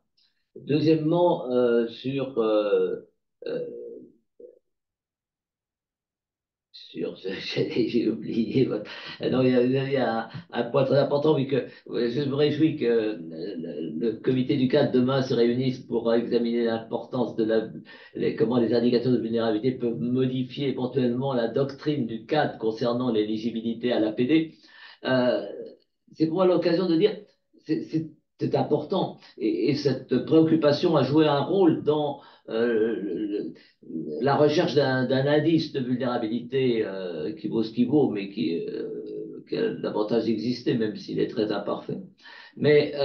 A: Deuxièmement, euh, j'ai oublié Non, il y a un point très important, vu que je me réjouis que le comité du cadre demain se réunisse pour examiner l'importance comment les indicateurs de vulnérabilité peuvent modifier éventuellement la doctrine du cadre concernant l'éligibilité à l'APD. Euh, c'est pour moi l'occasion de dire, c'est important. Et cette préoccupation a joué un rôle dans la recherche d'un indice de vulnérabilité qui vaut ce qu'il vaut, mais qui a davantage existé, même s'il est très imparfait. Mais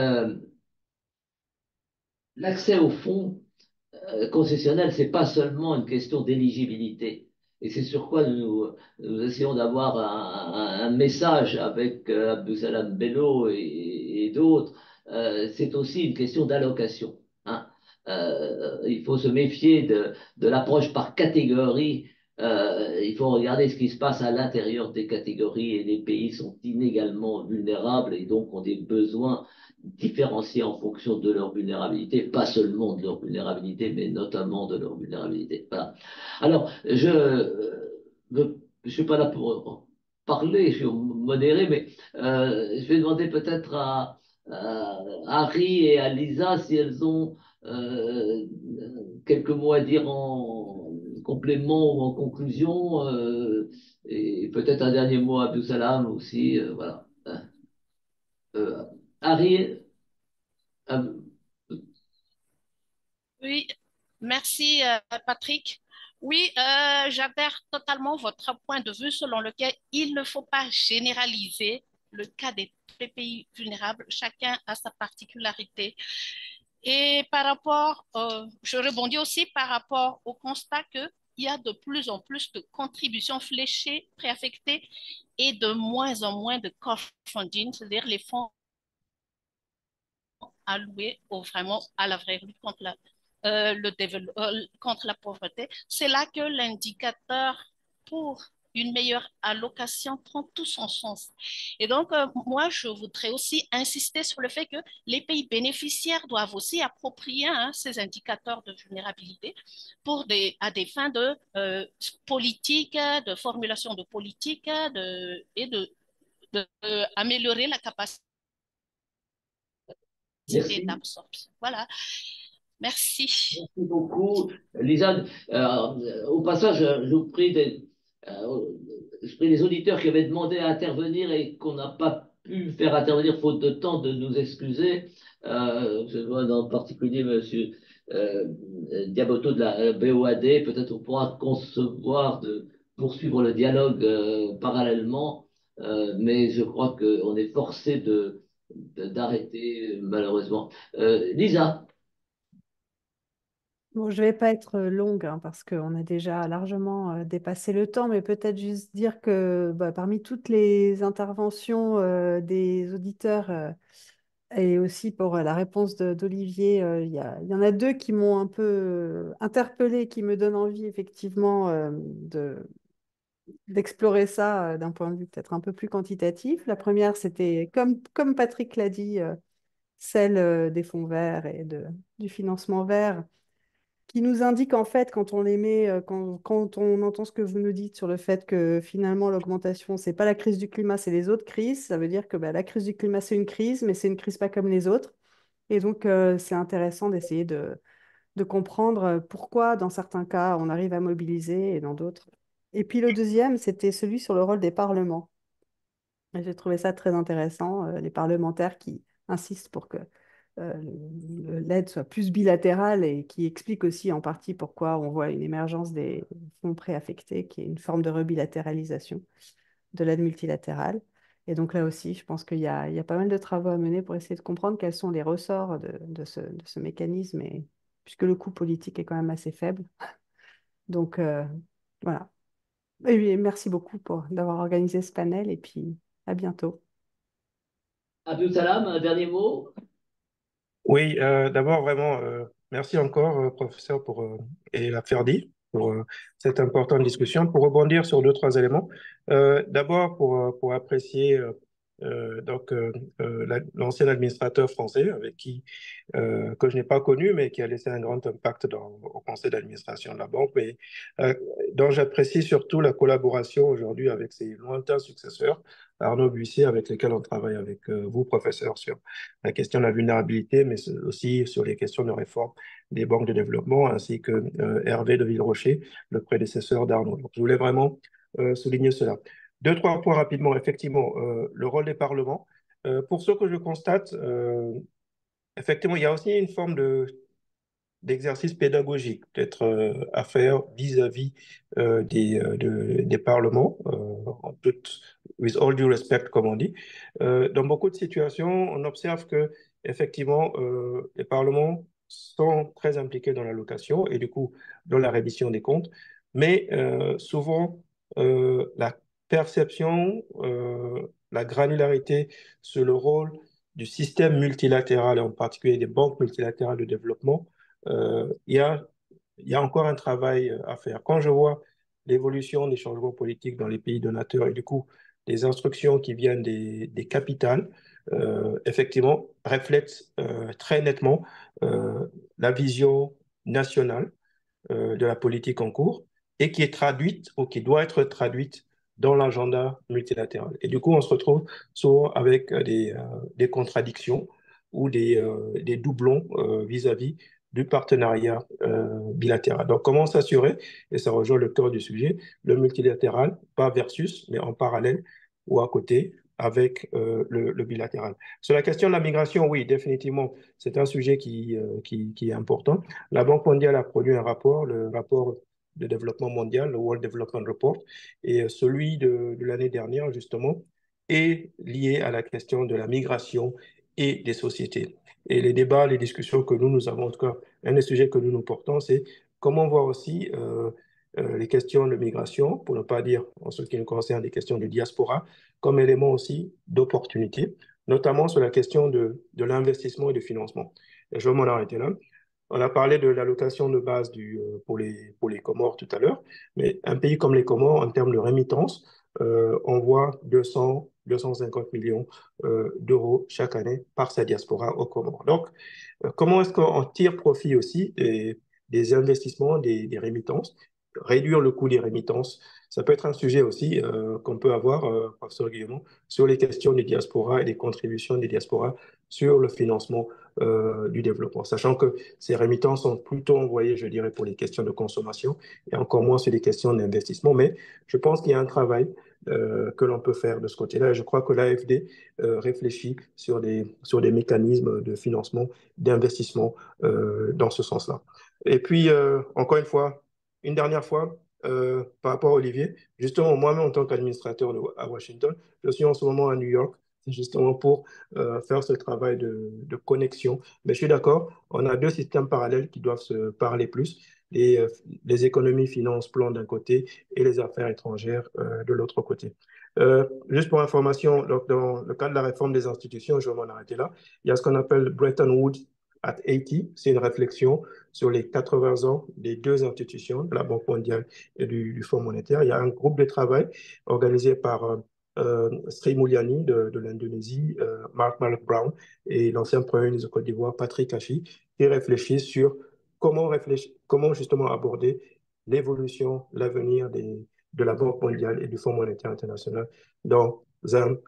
A: l'accès au fonds concessionnel, c'est pas seulement une question d'éligibilité. Et c'est sur quoi nous essayons d'avoir un message avec Abdussalam Bello et d'autres. C'est aussi une question d'allocation. Hein. Il faut se méfier de l'approche par catégorie. Il faut regarder ce qui se passe à l'intérieur des catégories et les pays sont inégalement vulnérables et donc ont des besoins différencier en fonction de leur vulnérabilité, pas seulement de leur vulnérabilité, mais notamment de leur vulnérabilité. Voilà. Alors, je suis pas là pour parler, je suis modéré, mais je vais demander peut-être à Harry et à Lisa si elles ont quelques mots à dire en complément ou en conclusion, et peut-être un dernier mot à Abdou Salam aussi, voilà. Euh, Harry, euh,
D: Oui, merci Patrick. Oui, j'adhère totalement votre point de vue selon lequel il ne faut pas généraliser le cas des pays vulnérables. Chacun a sa particularité. Et je rebondis aussi par rapport au constat qu'il y a de plus en plus de contributions fléchées, préaffectées et de moins en moins de crowdfunding, c'est-à-dire les fonds alloués vraiment à la vraie lutte contre contre la pauvreté. C'est là que l'indicateur pour une meilleure allocation prend tout son sens. Et donc, moi, je voudrais aussi insister sur le fait que les pays bénéficiaires doivent aussi approprier ces indicateurs de vulnérabilité à des fins de politique, de formulation de politique et améliorer la capacité
A: Merci.
D: d'absorption. Voilà. Merci.
A: Merci beaucoup, Lisa. Au passage, je prie les auditeurs qui avaient demandé à intervenir et qu'on n'a pas pu faire intervenir faute de temps de nous excuser. Je vois en particulier Monsieur euh, Diaboto de la BOAD. Peut-être on pourra concevoir de poursuivre le dialogue parallèlement, mais je crois qu'on est forcé d'arrêter malheureusement. Lisa.
C: Bon, je vais pas être longue hein, parce qu'on a déjà largement dépassé le temps, mais peut-être juste dire que bah, parmi toutes les interventions des auditeurs et aussi pour la réponse d'Olivier, il y en a deux qui m'ont un peu interpellée, qui me donnent envie effectivement d'explorer ça d'un point de vue peut-être un peu plus quantitatif. La première, c'était, comme Patrick l'a dit, celle des fonds verts et du financement vert qui nous indique en fait, quand on les met, quand on entend ce que vous nous dites sur le fait que finalement l'augmentation, c'est pas la crise du climat, c'est les autres crises, ça veut dire que bah, la crise du climat, c'est une crise, mais c'est une crise pas comme les autres. Et donc, c'est intéressant d'essayer de comprendre pourquoi, dans certains cas, on arrive à mobiliser et dans d'autres. Et puis le deuxième, c'était celui sur le rôle des parlements. Et j'ai trouvé ça très intéressant, les parlementaires qui insistent pour que l'aide soit plus bilatérale et qui explique aussi en partie pourquoi on voit une émergence des fonds préaffectés, qui est une forme de rebilatéralisation de l'aide multilatérale. Et donc là aussi, je pense qu'il y a pas mal de travaux à mener pour essayer de comprendre quels sont les ressorts de ce mécanisme, et, puisque le coût politique est quand même assez faible. Donc voilà. Et oui, merci beaucoup d'avoir organisé ce panel et puis à bientôt.
A: Abdou Salam, un dernier mot?
E: Oui, d'abord, vraiment, merci encore, professeur, et la Ferdi, pour cette importante discussion. Pour rebondir sur deux, trois éléments, d'abord, pour apprécier l'ancien administrateur français que je n'ai pas connu, mais qui a laissé un grand impact au conseil d'administration de la banque, mais dont j'apprécie surtout la collaboration aujourd'hui avec ses lointains successeurs, Arnaud Bussier, avec lesquels on travaille avec vous, professeur, sur la question de la vulnérabilité, mais aussi sur les questions de réforme des banques de développement, ainsi que Hervé de Villerocher, le prédécesseur d'Arnaud. Donc, je voulais vraiment souligner cela. Deux, trois points rapidement. Effectivement, le rôle des parlements. Pour ce que je constate, effectivement, il y a aussi une forme d'exercice pédagogique peut-être à faire vis-à-vis des parlements, with all due respect, comme on dit. Dans beaucoup de situations, on observe que effectivement, les parlements sont très impliqués dans l'allocation et du coup dans la reddition des comptes, mais souvent la perception, la granularité sur le rôle du système multilatéral, et en particulier des banques multilatérales de développement, il y a encore un travail à faire. Quand je vois l'évolution des changements politiques dans les pays donateurs et du coup les instructions qui viennent des capitales, effectivement, reflètent très nettement la vision nationale de la politique en cours et qui est traduite ou qui doit être traduite dans l'agenda multilatéral. Et du coup, on se retrouve souvent avec des contradictions ou des doublons vis-à-vis du partenariat bilatéral. Donc, comment s'assurer, et ça rejoint le cœur du sujet, le multilatéral, pas versus, mais en parallèle ou à côté avec le bilatéral. Sur la question de la migration, oui, définitivement, c'est un sujet qui est important. La Banque mondiale a produit un rapport, le rapport de développement mondial, le World Development Report, et celui de l'année dernière, justement, est lié à la question de la migration et des sociétés. Et les débats, les discussions que nous avons, en tout cas, un des sujets que nous portons, c'est comment voir aussi les questions de migration, pour ne pas dire, en ce qui nous concerne, des questions de diaspora, comme élément aussi d'opportunité, notamment sur la question de l'investissement et du financement. Et je vais m'en arrêter là. On a parlé de l'allocation de base pour les Comores tout à l'heure, mais un pays comme les Comores, en termes de rémittance, envoie 250 millions d'euros chaque année par sa diaspora aux Comores. Donc, comment est-ce qu'on tire profit aussi des investissements, des remittances, réduire le coût des remittances? Ça peut être un sujet aussi qu'on peut avoir, professeur Guillemot, sur les questions des diasporas et des contributions des diasporas sur le financement du développement, sachant que ces remittances sont plutôt envoyées, je dirais, pour les questions de consommation et encore moins sur les questions d'investissement. Mais je pense qu'il y a un travail que l'on peut faire de ce côté-là. Et je crois que l'AFD réfléchit sur des mécanismes de financement, d'investissement dans ce sens-là. Et puis, encore une dernière fois, par rapport à Olivier, justement, moi-même en tant qu'administrateur à Washington, je suis en ce moment à New York, justement pour faire ce travail de connexion. Mais je suis d'accord, on a deux systèmes parallèles qui doivent se parler plus. Les économies, finances, plans d'un côté et les affaires étrangères de l'autre côté. Juste pour information, donc dans le cadre de la réforme des institutions, je vais m'en arrêter là, il y a ce qu'on appelle Bretton Woods at 80. C'est une réflexion sur les 80 ans des deux institutions, de la Banque mondiale et du Fonds monétaire. Il y a un groupe de travail organisé par Sri Mulyani de l'Indonésie, Mark Brown et l'ancien Premier ministre de Côte d'Ivoire, Patrick Hachi, qui réfléchissent sur comment justement aborder l'évolution, l'avenir de la Banque mondiale et du Fonds monétaire international dans un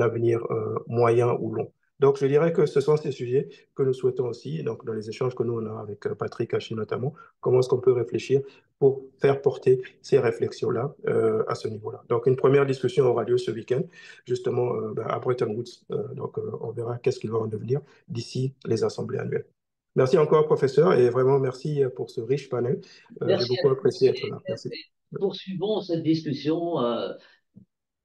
E: avenir moyen ou long. Donc, je dirais que ce sont ces sujets que nous souhaitons aussi, donc dans les échanges que nous on a avec Patrick Hachi notamment, comment est-ce qu'on peut réfléchir pour faire porter ces réflexions-là à ce niveau-là. Donc, une première discussion aura lieu ce week-end, justement à Bretton Woods. Donc, on verra qu'est-ce qu'il va en devenir d'ici les assemblées annuelles. Merci encore, professeur, et vraiment merci pour ce riche panel. J'ai
A: Merci
E: beaucoup
A: à vous
E: apprécié être là. Merci.
A: et poursuivons cette discussion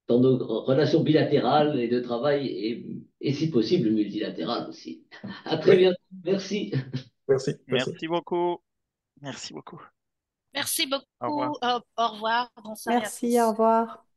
A: dans nos relations bilatérales et de travail et si possible multilatérales aussi. À très
E: Oui,
A: bientôt. Merci.
E: merci, merci.
B: Merci beaucoup. Merci beaucoup.
D: Merci
B: Au revoir.
D: beaucoup. Au revoir. Bonsoir à
C: Merci, au
D: tous.
C: revoir.